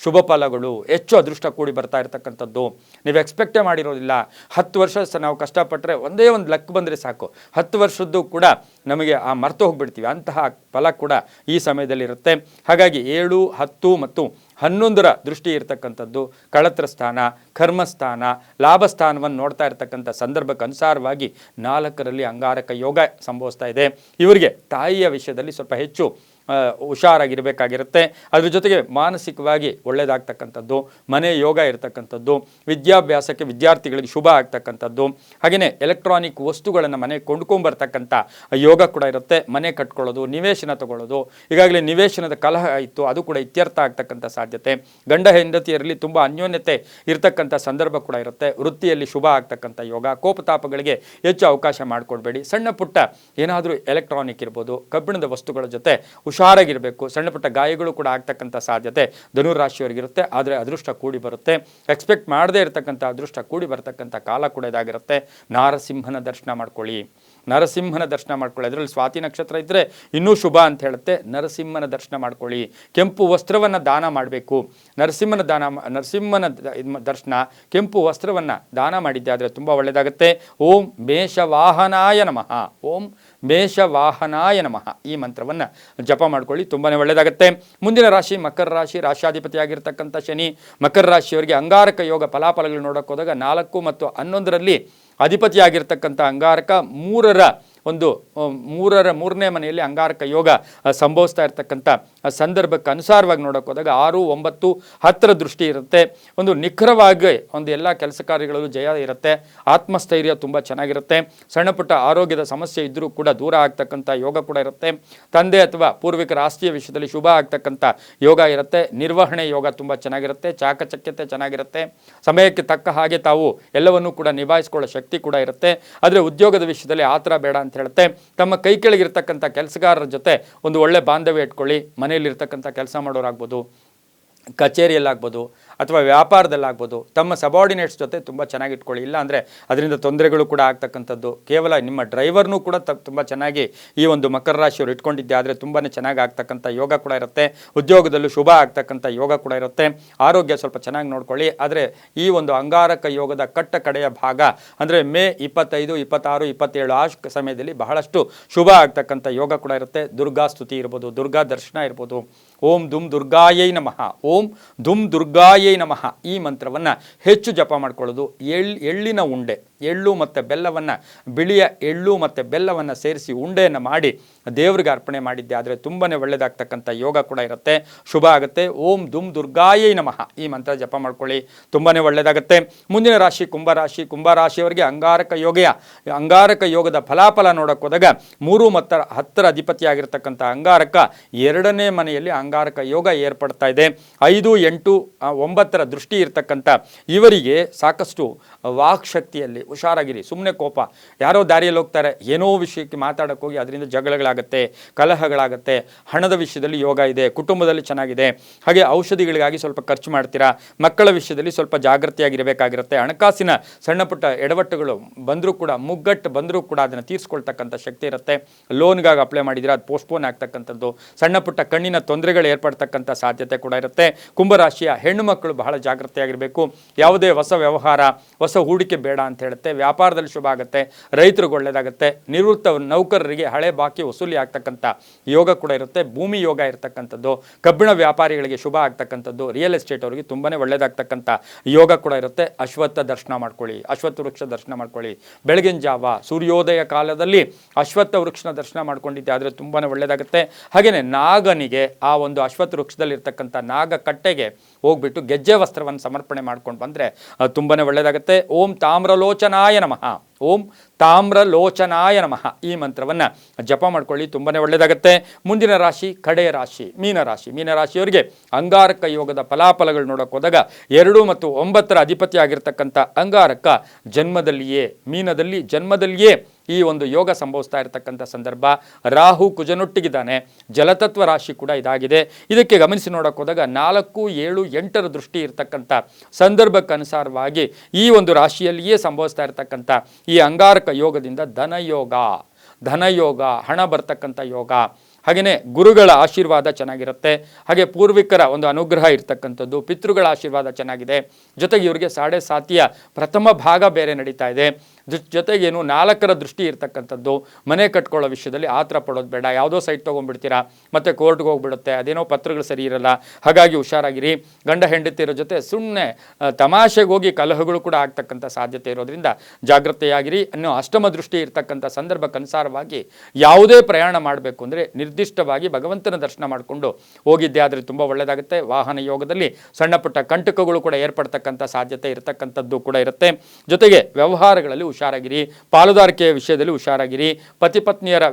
ಶುಭ ಫಲಗಳು, ಹೆಚ್ಚು ಅದೃಷ್ಟ ಕೂಡಿ ಬರ್ತಾ ಇರ್ತಕ್ಕಂಥದ್ದು. ನೀವು ಎಕ್ಸ್ಪೆಕ್ಟೇ ಮಾಡಿರೋದಿಲ್ಲ. 10 ವರ್ಷ ನಾವು ಕಷ್ಟಪಟ್ಟರೆ ಒಂದೇ ಒಂದು ಲಕ್ ಬಂದರೆ ಸಾಕು, 10 ವರ್ಷದ್ದು ಕೂಡ ನಮಗೆ ಮರ್ತು ಹೋಗ್ಬಿಡ್ತೀವಿ. ಅಂತಹ ಫಲ ಕೂಡ ಈ ಸಮಯದಲ್ಲಿ ಇರುತ್ತೆ. ಹಾಗಾಗಿ 7, 10 ಮತ್ತು 11ರ ದೃಷ್ಟಿ ಇರತಕ್ಕಂಥದ್ದು ಕಳತ್ರ ಸ್ಥಾನ, ಕರ್ಮಸ್ಥಾನ, ಲಾಭಸ್ಥಾನವನ್ನು ನೋಡ್ತಾ ಇರ್ತಕ್ಕಂಥ ಸಂದರ್ಭಕ್ಕೆ ಅನುಸಾರವಾಗಿ 4ರಲ್ಲಿ ಅಂಗಾರಕ ಯೋಗ ಸಂಭವಿಸ್ತಾ ಇದೆ. ಇವರಿಗೆ ತಾಯಿಯ ವಿಷಯದಲ್ಲಿ ಸ್ವಲ್ಪ ಹೆಚ್ಚು ಹುಷಾರಾಗಿರಬೇಕಾಗಿರುತ್ತೆ. ಅದ್ರ ಜೊತೆಗೆ ಮಾನಸಿಕವಾಗಿ ಒಳ್ಳೆಯದಾಗ್ತಕ್ಕಂಥದ್ದು, ಮನೆ ಯೋಗ ಇರತಕ್ಕಂಥದ್ದು, ವಿದ್ಯಾಭ್ಯಾಸಕ್ಕೆ ವಿದ್ಯಾರ್ಥಿಗಳಿಗೆ ಶುಭ ಆಗ್ತಕ್ಕಂಥದ್ದು. ಹಾಗೆಯೇ ಎಲೆಕ್ಟ್ರಾನಿಕ್ ವಸ್ತುಗಳನ್ನು ಮನೆ ಕೊಂಡ್ಕೊಂಬರ್ತಕ್ಕಂಥ ಯೋಗ ಕೂಡ ಇರುತ್ತೆ. ಮನೆ ಕಟ್ಕೊಳ್ಳೋದು, ನಿವೇಶನ ತಗೊಳ್ಳೋದು, ಈಗಾಗಲೇ ನಿವೇಶನದ ಕಲಹ ಇತ್ತು, ಅದು ಕೂಡ ಇತ್ಯರ್ಥ ಆಗ್ತಕ್ಕಂಥ ಸಾಧ್ಯತೆ. ಗಂಡ ಹೆಂಡತಿಯರಲ್ಲಿ ತುಂಬ ಅನ್ಯೋನ್ಯತೆ ಇರತಕ್ಕಂಥ ಸಂದರ್ಭ ಕೂಡ ಇರುತ್ತೆ. ವೃತ್ತಿಯಲ್ಲಿ ಶುಭ ಆಗ್ತಕ್ಕಂಥ ಯೋಗ. ಕೋಪತಾಪಗಳಿಗೆ ಹೆಚ್ಚು ಅವಕಾಶ ಮಾಡಿಕೊಡ್ಬೇಡಿ. ಸಣ್ಣ ಪುಟ್ಟ ಏನಾದರೂ ಎಲೆಕ್ಟ್ರಾನಿಕ್ ಇರ್ಬೋದು, ಕಬ್ಬಿಣದ ವಸ್ತುಗಳ ಜೊತೆ ಹುಷಾರಾಗಿರಬೇಕು. ಸಣ್ಣ ಪುಟ್ಟ ಗಾಯಗಳು ಕೂಡ ಆಗ್ತಕ್ಕಂಥ ಸಾಧ್ಯತೆ ಧನುರಾಶಿಯವರಿಗಿರುತ್ತೆ. ಆದರೆ ಅದೃಷ್ಟ ಕೂಡಿ ಬರುತ್ತೆ. ಎಕ್ಸ್ಪೆಕ್ಟ್ ಮಾಡದೇ ಇರತಕ್ಕಂಥ ಅದೃಷ್ಟ ಕೂಡಿ ಬರ್ತಕ್ಕಂಥ ಕಾಲ ಕೂಡ ಇದಾಗಿರುತ್ತೆ. ನಾರಸಿಂಹನ ದರ್ಶನ ಮಾಡ್ಕೊಳ್ಳಿ, ನರಸಿಂಹನ ದರ್ಶನ ಮಾಡ್ಕೊಳ್ಳಿ. ಅದರಲ್ಲಿ ಸ್ವಾತಿ ನಕ್ಷತ್ರ ಇದ್ದರೆ ಇನ್ನೂ ಶುಭ ಅಂತ ಹೇಳುತ್ತೆ. ನರಸಿಂಹನ ದರ್ಶನ ಮಾಡ್ಕೊಳ್ಳಿ. ಕೆಂಪು ವಸ್ತ್ರವನ್ನು ದಾನ ಮಾಡಬೇಕು. ನರಸಿಂಹನ ದರ್ಶನ, ಕೆಂಪು ವಸ್ತ್ರವನ್ನು ದಾನ ಮಾಡಿದ್ದೆ ಆದರೆ ತುಂಬ ಒಳ್ಳೆಯದಾಗುತ್ತೆ. ಓಂ ಮೇಷವಾಹನಾಯ ನಮಃ, ಓಂ ಮೇಷವಾಹನಾಯ ನಮಃ ಈ ಮಂತ್ರವನ್ನು ಜಪ ಮಾಡ್ಕೊಳ್ಳಿ, ತುಂಬಾ ಒಳ್ಳೆಯದಾಗುತ್ತೆ. ಮುಂದಿನ ರಾಶಿ ಮಕರ ರಾಶಿ. ರಾಶಿಯಾಧಿಪತಿಯಾಗಿರ್ತಕ್ಕಂಥ ಶನಿ ಮಕರ ರಾಶಿಯವರಿಗೆ ಅಂಗಾರಕ ಯೋಗ ಫಲಾಫಲಗಳು ನೋಡೋಕೆ ಹೋದಾಗ 4 ಮತ್ತು 11ರಲ್ಲಿ ಅಧಿಪತಿಯಾಗಿರ್ತಕ್ಕಂಥ ಅಂಗಾರಕ ಮೂರನೇ ಮನೆಯಲ್ಲಿ ಅಂಗಾರಕ ಯೋಗ ಸಂಭವಿಸ್ತಾ ಇರತಕ್ಕಂಥ ಸಂದರ್ಭಕ್ಕೆ ಅನುಸಾರವಾಗಿ ನೋಡೋಕೆ ಹೋದಾಗ 6, 9, 10ರ ದೃಷ್ಟಿ ಇರುತ್ತೆ. ಒಂದು ನಿಖರವಾಗಿ ಒಂದು ಎಲ್ಲ ಕೆಲಸ ಕಾರ್ಯಗಳಲ್ಲೂ ಜಯ ಇರುತ್ತೆ. ಆತ್ಮಸ್ಥೈರ್ಯ ತುಂಬ ಚೆನ್ನಾಗಿರುತ್ತೆ. ಸಣ್ಣ ಪುಟ್ಟ ಆರೋಗ್ಯದ ಸಮಸ್ಯೆ ಇದ್ದರೂ ಕೂಡ ದೂರ ಆಗ್ತಕ್ಕಂಥ ಯೋಗ ಕೂಡ ಇರುತ್ತೆ. ತಂದೆ ಅಥವಾ ಪೂರ್ವಿಕರ ಆಸ್ತಿಯ ವಿಷಯದಲ್ಲಿ ಶುಭ ಆಗ್ತಕ್ಕಂಥ ಯೋಗ ಇರುತ್ತೆ. ನಿರ್ವಹಣೆ ಯೋಗ ತುಂಬ ಚೆನ್ನಾಗಿರುತ್ತೆ. ಚಾಕಚಕ್ಯತೆ ಚೆನ್ನಾಗಿರುತ್ತೆ. ಸಮಯಕ್ಕೆ ತಕ್ಕ ಹಾಗೆ ತಾವು ಎಲ್ಲವನ್ನೂ ಕೂಡ ನಿಭಾಯಿಸ್ಕೊಳ್ಳೋ ಶಕ್ತಿ ಕೂಡ ಇರುತ್ತೆ. ಆದರೆ ಉದ್ಯೋಗದ ವಿಷಯದಲ್ಲಿ ಆ ಥರ ಬೇಡ ಅಂತ ಹೇಳುತ್ತೆ. ತಮ್ಮ ಕೈ ಕೆಳಗಿರ್ತಕ್ಕಂಥ ಕೆಲಸಗಾರರ ಜೊತೆ ಒಂದು ಒಳ್ಳೆ ಬಾಂಧವ್ಯ ಇಟ್ಕೊಳ್ಳಿ. ಮನೆಯಲ್ಲಿರ್ತಕ್ಕಂಥ ಕೆಲಸ ಮಾಡೋರಾಗ್ಬೋದು, ಕಚೇರಿಯಲ್ಲಾಗ್ಬೋದು ಅಥವಾ ವ್ಯಾಪಾರದಲ್ಲಾಗ್ಬೋದು, ತಮ್ಮ ಸಬಾರ್ಡಿನೇಟ್ಸ್ ಜೊತೆ ತುಂಬ ಚೆನ್ನಾಗಿ ಇಟ್ಕೊಳ್ಳಿ. ಇಲ್ಲ ಅಂದರೆ ಅದರಿಂದ ತೊಂದರೆಗಳು ಕೂಡ ಆಗ್ತಕ್ಕಂಥದ್ದು. ಕೇವಲ ನಿಮ್ಮ ಡ್ರೈವರ್ನೂ ಕೂಡ ತುಂಬ ಚೆನ್ನಾಗಿ ಈ ಒಂದು ಮಕರ ರಾಶಿಯವರು ಇಟ್ಕೊಂಡಿದ್ದೆ ಆದರೆ ತುಂಬಾ ಚೆನ್ನಾಗಿ ಆಗ್ತಕ್ಕಂಥ ಯೋಗ ಕೂಡ ಇರುತ್ತೆ. ಉದ್ಯೋಗದಲ್ಲೂ ಶುಭ ಆಗ್ತಕ್ಕಂಥ ಯೋಗ ಕೂಡ ಇರುತ್ತೆ. ಆರೋಗ್ಯ ಸ್ವಲ್ಪ ಚೆನ್ನಾಗಿ ನೋಡ್ಕೊಳ್ಳಿ. ಆದರೆ ಈ ಒಂದು ಅಂಗಾರಕ ಯೋಗದ ಕಡೆಯ ಭಾಗ ಅಂದರೆ ಮೇ 25, 26, 27 ಆ ಸಮಯದಲ್ಲಿ ಬಹಳಷ್ಟು ಶುಭ ಆಗ್ತಕ್ಕಂಥ ಯೋಗ ಕೂಡ ಇರುತ್ತೆ. ದುರ್ಗಾ ಸ್ತುತಿ ಇರ್ಬೋದು, ದುರ್ಗಾ ದರ್ಶನ ಇರ್ಬೋದು. ಓಂ ದುಮ್ ದುರ್ಗಾಯೈ ನಮಃ, ಓಂ ದುಮ್ ದುರ್ಗಾಯೈ ನಮಃ ಈ ಮಂತ್ರವನ್ನು ಹೆಚ್ಚು ಜಪ ಮಾಡ್ಕೊಳ್ಳೋದು. ಎಳ್ಳಿನ ಉಂಡೆ ಎಳ್ಳು ಮತ್ತು ಬೆಲ್ಲವನ್ನು, ಬಿಳಿಯ ಎಳ್ಳು ಮತ್ತು ಬೆಲ್ಲವನ್ನು ಸೇರಿಸಿ ಉಂಡೆಯನ್ನು ಮಾಡಿ ದೇವರಿಗೆ ಅರ್ಪಣೆ ಮಾಡಿದ್ದೆ ಆದರೆ ತುಂಬಾ ಒಳ್ಳೆಯದಾಗ್ತಕ್ಕಂಥ ಯೋಗ ಕೂಡ ಇರುತ್ತೆ, ಶುಭ ಆಗುತ್ತೆ. ಓಂ ದುಮ್ ದುರ್ಗಾಯೈ ನಮಃ ಈ ಮಂತ್ರ ಜಪ ಮಾಡ್ಕೊಳ್ಳಿ, ತುಂಬಾ ಒಳ್ಳೆಯದಾಗುತ್ತೆ. ಮುಂದಿನ ರಾಶಿ ಕುಂಭರಾಶಿ. ಕುಂಭರಾಶಿಯವರಿಗೆ ಅಂಗಾರಕ ಯೋಗದ ಫಲಾಫಲ ನೋಡೋಕೆ ಹೋದಾಗ 3 ಮತ್ತು 10 ಅಧಿಪತಿಯಾಗಿರ್ತಕ್ಕಂಥ ಅಂಗಾರಕ 2ನೇ ಮನೆಯಲ್ಲಿ ಅಂಗಾರಕ ಯೋಗ ಏರ್ಪಡ್ತಾ ಇದೆ. 5, 8, 9ರ ದೃಷ್ಟಿ ಇರ್ತಕ್ಕಂಥ ಇವರಿಗೆ ಸಾಕಷ್ಟು ವಾಕ್ಶಕ್ತಿಯಲ್ಲಿ ಹುಷಾರಾಗಿರಿ. ಸುಮ್ಮನೆ ಕೋಪ, ಯಾರೋ ದಾರಿಯಲ್ಲಿ ಹೋಗ್ತಾರೆ, ಏನೋ ವಿಷಯಕ್ಕೆ ಮಾತಾಡೋಕೆ ಹೋಗಿ ಅದರಿಂದ ಜಗಳಗಳಾಗುತ್ತೆ, ಕಲಹಗಳಾಗುತ್ತೆ. ಹಣದ ವಿಷಯದಲ್ಲಿ ಯೋಗ ಇದೆ, ಕುಟುಂಬದಲ್ಲಿ ಚೆನ್ನಾಗಿದೆ. ಹಾಗೆ ಔಷಧಿಗಳಿಗಾಗಿ ಸ್ವಲ್ಪ ಖರ್ಚು ಮಾಡ್ತೀರಾ. ಮಕ್ಕಳ ವಿಷಯದಲ್ಲಿ ಸ್ವಲ್ಪ ಜಾಗೃತಿಯಾಗಿರಬೇಕಾಗಿರುತ್ತೆ. ಹಣಕಾಸಿನ ಸಣ್ಣ ಪುಟ್ಟ ಎಡವಟ್ಟುಗಳು ಬಂದರೂ ಕೂಡ, ಮುಗ್ಗಟ್ಟು ಬಂದರೂ ಕೂಡ ಅದನ್ನು ತೀರಿಸ್ಕೊಳ್ತಕ್ಕಂಥ ಶಕ್ತಿ ಇರುತ್ತೆ. ಲೋನ್ಗಾಗಿ ಅಪ್ಲೈ ಮಾಡಿದರೆ ಅದು ಪೋಸ್ಟ್ಪೋನ್ ಆಗ್ತಕ್ಕಂಥದ್ದು, ಸಣ್ಣ ಪುಟ್ಟ ಕಣ್ಣಿನ ತೊಂದರೆಗಳು ಏರ್ಪಡ್ತಕ್ಕಂಥ ಸಾಧ್ಯತೆ ಕೂಡ ಇರುತ್ತೆ. ಕುಂಭರಾಶಿಯ ಹೆಣ್ಣು ಮಕ್ಕಳು ಬಹಳ ಜಾಗೃತಿಯಾಗಿರಬೇಕು. ಯಾವುದೇ ಹೊಸ ವ್ಯವಹಾರ, ಹೊಸ ಹೂಡಿಕೆ ಬೇಡ ಅಂತ ಹೇಳುತ್ತೆ. ವ್ಯಾಪಾರದಲ್ಲಿ ಶುಭ ಆಗುತ್ತೆ, ರೈತರಿಗೆ ಒಳ್ಳೆಯದಾಗುತ್ತೆ. ನಿವೃತ್ತ ನೌಕರರಿಗೆ ಹಳೆ ಬಾಕಿ ವಸೂಲಿ ಆಗ್ತಕ್ಕಂಥ ಯೋಗ ಕೂಡ ಇರುತ್ತೆ. ಭೂಮಿ ಯೋಗ ಇರತಕ್ಕಂಥದ್ದು, ಕಬ್ಬಿಣ ವ್ಯಾಪಾರಿಗಳಿಗೆ ಶುಭ ಆಗ್ತಕ್ಕಂಥದ್ದು, ರಿಯಲ್ ಎಸ್ಟೇಟ್ ಅವರಿಗೆ ತುಂಬಾ ಒಳ್ಳೆಯದಾಗ್ತಕ್ಕಂಥ ಯೋಗ ಕೂಡ ಇರುತ್ತೆ. ಅಶ್ವತ್ಥ ದರ್ಶನ ಮಾಡ್ಕೊಳ್ಳಿ, ಅಶ್ವತ್ಥ ವೃಕ್ಷ ದರ್ಶನ ಮಾಡ್ಕೊಳ್ಳಿ. ಬೆಳಗಿನ ಜಾವ ಸೂರ್ಯೋದಯ ಕಾಲದಲ್ಲಿ ಅಶ್ವತ್ಥ ವೃಕ್ಷನ ದರ್ಶನ ಮಾಡ್ಕೊಂಡಿದ್ದೆ ಆದರೆ ತುಂಬಾ ಒಳ್ಳೆಯದಾಗುತ್ತೆ. ಹಾಗೆಯೇ ನಾಗನಿಗೆ ಆ ಒಂದು ಅಶ್ವತ್ಥ ವೃಕ್ಷದಲ್ಲಿರ್ತಕ್ಕಂಥ ನಾಗ ಕಟ್ಟೆಗೆ ಹೋಗ್ಬಿಟ್ಟು ಗೆಜ್ಜೆ ವಸ್ತ್ರವನ್ನು ಸಮರ್ಪಣೆ ಮಾಡ್ಕೊಂಡು ಬಂದರೆ ತುಂಬಾ ಒಳ್ಳೆಯದಾಗುತ್ತೆ. ಓಂ ತಾಮ್ರಲೋಚನಾಯ ನಮಃ, ಓಂ ತಾಮ್ರಲೋಚನಾಯ ನಮಃ ಈ ಮಂತ್ರವನ್ನು ಜಪ ಮಾಡ್ಕೊಳ್ಳಿ, ತುಂಬಾ ಒಳ್ಳೆಯದಾಗುತ್ತೆ. ಮುಂದಿನ ರಾಶಿ ಕಡೆಯ ರಾಶಿ ಮೀನರಾಶಿ. ಮೀನರಾಶಿಯವರಿಗೆ ಅಂಗಾರಕ ಯೋಗದ ಫಲಾಫಲಗಳು ನೋಡೋಕೆ ಹೋದಾಗ 2 ಮತ್ತು 9ರ ಅಧಿಪತಿ ಆಗಿರ್ತಕ್ಕಂಥ ಅಂಗಾರಕ ಮೀನದಲ್ಲಿ ಜನ್ಮದಲ್ಲಿಯೇ ಈ ಒಂದು ಯೋಗ ಸಂಭವಿಸ್ತಾ ಇರತಕ್ಕಂಥ ಸಂದರ್ಭ. ರಾಹು ಕುಜನೊಟ್ಟಿಗಿದ್ದಾನೆ, ಜಲತತ್ವ ರಾಶಿ ಕೂಡ ಇದಾಗಿದೆ. ಇದಕ್ಕೆ ಗಮನಿಸಿ ನೋಡೋಕೆ ಹೋದಾಗ 4, 7, 8ರ ದೃಷ್ಟಿ ಇರತಕ್ಕಂಥ ಸಂದರ್ಭಕ್ಕನುಸಾರವಾಗಿ ಈ ಒಂದು ರಾಶಿಯಲ್ಲಿಯೇ ಸಂಭವಿಸ್ತಾ ಇರತಕ್ಕಂಥ ಈ ಅಂಗಾರಕ ಯೋಗದಿಂದ ಧನಯೋಗ, ಹಣ ಬರ್ತಕ್ಕಂಥ ಯೋಗ, ಹಾಗೆಯೇ ಗುರುಗಳ ಆಶೀರ್ವಾದ ಚೆನ್ನಾಗಿರುತ್ತೆ. ಹಾಗೆ ಪೂರ್ವಿಕರ ಒಂದು ಅನುಗ್ರಹ ಇರ್ತಕ್ಕಂಥದ್ದು, ಪಿತೃಗಳ ಆಶೀರ್ವಾದ ಚೆನ್ನಾಗಿದೆ. ಜೊತೆಗೆ ಇವರಿಗೆ 7.5 ಪ್ರಥಮ ಭಾಗ ಬೇರೆ ನಡೀತಾ ಇದೆ. ಜೊತೆಗೇನು 4ರ ದೃಷ್ಟಿ ಇರ್ತಕ್ಕಂಥದ್ದು. ಮನೆ ಕಟ್ಕೊಳ್ಳೋ ವಿಷಯದಲ್ಲಿ ಆತರ ಪಡೋದು ಬೇಡ. ಯಾವುದೋ ಸೈಟ್ ತೊಗೊಂಡ್ಬಿಡ್ತೀರಾ, ಮತ್ತೆ ಕೋರ್ಟ್ಗೆ ಹೋಗ್ಬಿಡುತ್ತೆ, ಅದೇನೋ ಪತ್ರಗಳು ಸರಿ ಇರಲ್ಲ. ಹಾಗಾಗಿ ಹುಷಾರಾಗಿರಿ. ಗಂಡ ಹೆಂಡತಿಯರ ಜೊತೆ ಸುಮ್ಮನೆ ತಮಾಷೆಗೆ ಹೋಗಿ ಕಲಹಗಳು ಕೂಡ ಆಗ್ತಕ್ಕಂಥ ಸಾಧ್ಯತೆ ಇರೋದ್ರಿಂದ ಜಾಗೃತೆಯಾಗಿರಿ. ಅನ್ನೋ ಅಷ್ಟಮ ದೃಷ್ಟಿ ಇರ್ತಕ್ಕಂಥ ಸಂದರ್ಭಕ್ಕನುಸಾರವಾಗಿ ಯಾವುದೇ ಪ್ರಯಾಣ ಮಾಡಬೇಕು ಅಂದರೆ ನಿರ್ದಿಷ್ಟವಾಗಿ ಭಗವಂತನ ದರ್ಶನ ಮಾಡಿಕೊಂಡು ಹೋಗಿದ್ದೆ ಆದರೆ ತುಂಬ ಒಳ್ಳೆಯದಾಗುತ್ತೆ. ವಾಹನ ಯೋಗದಲ್ಲಿ ಸಣ್ಣ ಪುಟ್ಟ ಕಂಟಕಗಳು ಕೂಡ ಏರ್ಪಡ್ತಕ್ಕಂಥ ಸಾಧ್ಯತೆ ಇರತಕ್ಕಂಥದ್ದು ಕೂಡ ಇರುತ್ತೆ. ಜೊತೆಗೆ ವ್ಯವಹಾರಗಳಲ್ಲಿ ಹುಷಾರಾಗಿರಿ, ಪಾಲುದಾರಿಕೆಯ ವಿಷಯದಲ್ಲಿ ಹುಷಾರಾಗಿರಿ. ಪತಿ ಪತ್ನಿಯರ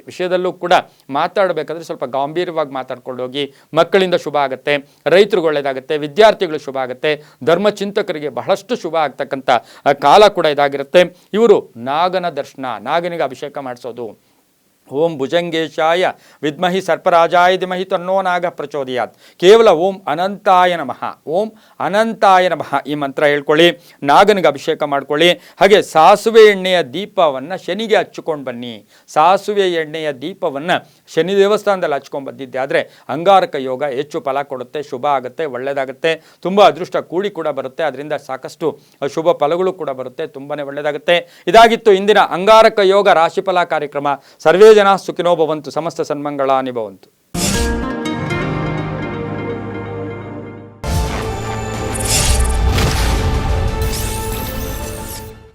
ವಿಷಯದಲ್ಲೂ ಕೂಡ ಮಾತಾಡಬೇಕಾದ್ರೆ ಸ್ವಲ್ಪ ಗಾಂಭೀರ್ಯವಾಗಿ ಮಾತಾಡ್ಕೊಂಡು ಹೋಗಿ. ಮಕ್ಕಳಿಂದ ಶುಭ ಆಗುತ್ತೆ, ರೈತರಿಗೆ ಒಳ್ಳೆಯದಾಗುತ್ತೆ, ವಿದ್ಯಾರ್ಥಿಗಳು ಶುಭ ಆಗುತ್ತೆ, ಧರ್ಮಚಿಂತಕರಿಗೆ ಬಹಳಷ್ಟು ಶುಭ ಆಗ್ತಕ್ಕಂಥ ಕಾಲ ಕೂಡ ಇದಾಗಿರುತ್ತೆ. ಇವರು ನಾಗನ ದರ್ಶನ, ನಾಗನಿಗೆ ಅಭಿಷೇಕ ಮಾಡಿಸೋದು. ಓಂ ಭುಜಂಗೇಶಾಯ ವಿದ್ಮಹಿ ಸರ್ಪರಾಜಾಯ ಧಿಮಹಿ ತನ್ನೋ ನಾಗ ಪ್ರಚೋದಯಾತ್. ಕೇವಲ ಓಂ ಅನಂತಾಯ ನಮಃ, ಓಂ ಅನಂತಾಯ ನಮಃ ಈ ಮಂತ್ರ ಹೇಳ್ಕೊಳ್ಳಿ. ನಾಗನಿಗೆ ಅಭಿಷೇಕ ಮಾಡ್ಕೊಳ್ಳಿ. ಹಾಗೆ ಸಾಸುವೆ ಎಣ್ಣೆಯ ದೀಪವನ್ನು ಶನಿಗೆ ಹಚ್ಚಿಕೊಂಡು ಬನ್ನಿ. ಸಾಸುವೆ ಎಣ್ಣೆಯ ದೀಪವನ್ನು ಶನಿ ದೇವಸ್ಥಾನದಲ್ಲಿ ಹಚ್ಕೊಂಡು ಬಂದಿದ್ದೆ ಆದರೆ ಅಂಗಾರಕ ಯೋಗ ಹೆಚ್ಚು ಫಲ ಕೊಡುತ್ತೆ, ಶುಭ ಆಗುತ್ತೆ, ಒಳ್ಳೆಯದಾಗುತ್ತೆ. ತುಂಬ ಅದೃಷ್ಟ ಕೂಡಿ ಕೂಡ ಬರುತ್ತೆ, ಅದರಿಂದ ಸಾಕಷ್ಟು ಶುಭ ಫಲಗಳು ಕೂಡ ಬರುತ್ತೆ, ತುಂಬಾ ಒಳ್ಳೆಯದಾಗುತ್ತೆ. ಇದಾಗಿತ್ತು ಇಂದಿನ ಅಂಗಾರಕ ಯೋಗ ರಾಶಿಫಲ ಕಾರ್ಯಕ್ರಮ. ಸರ್ವೇ ಜನ ಸುಖಿನೋ ಭವಂತು, ಸಮಸ್ತ ಸನ್ಮಂಗಳಾನಿ ಭವಂತು.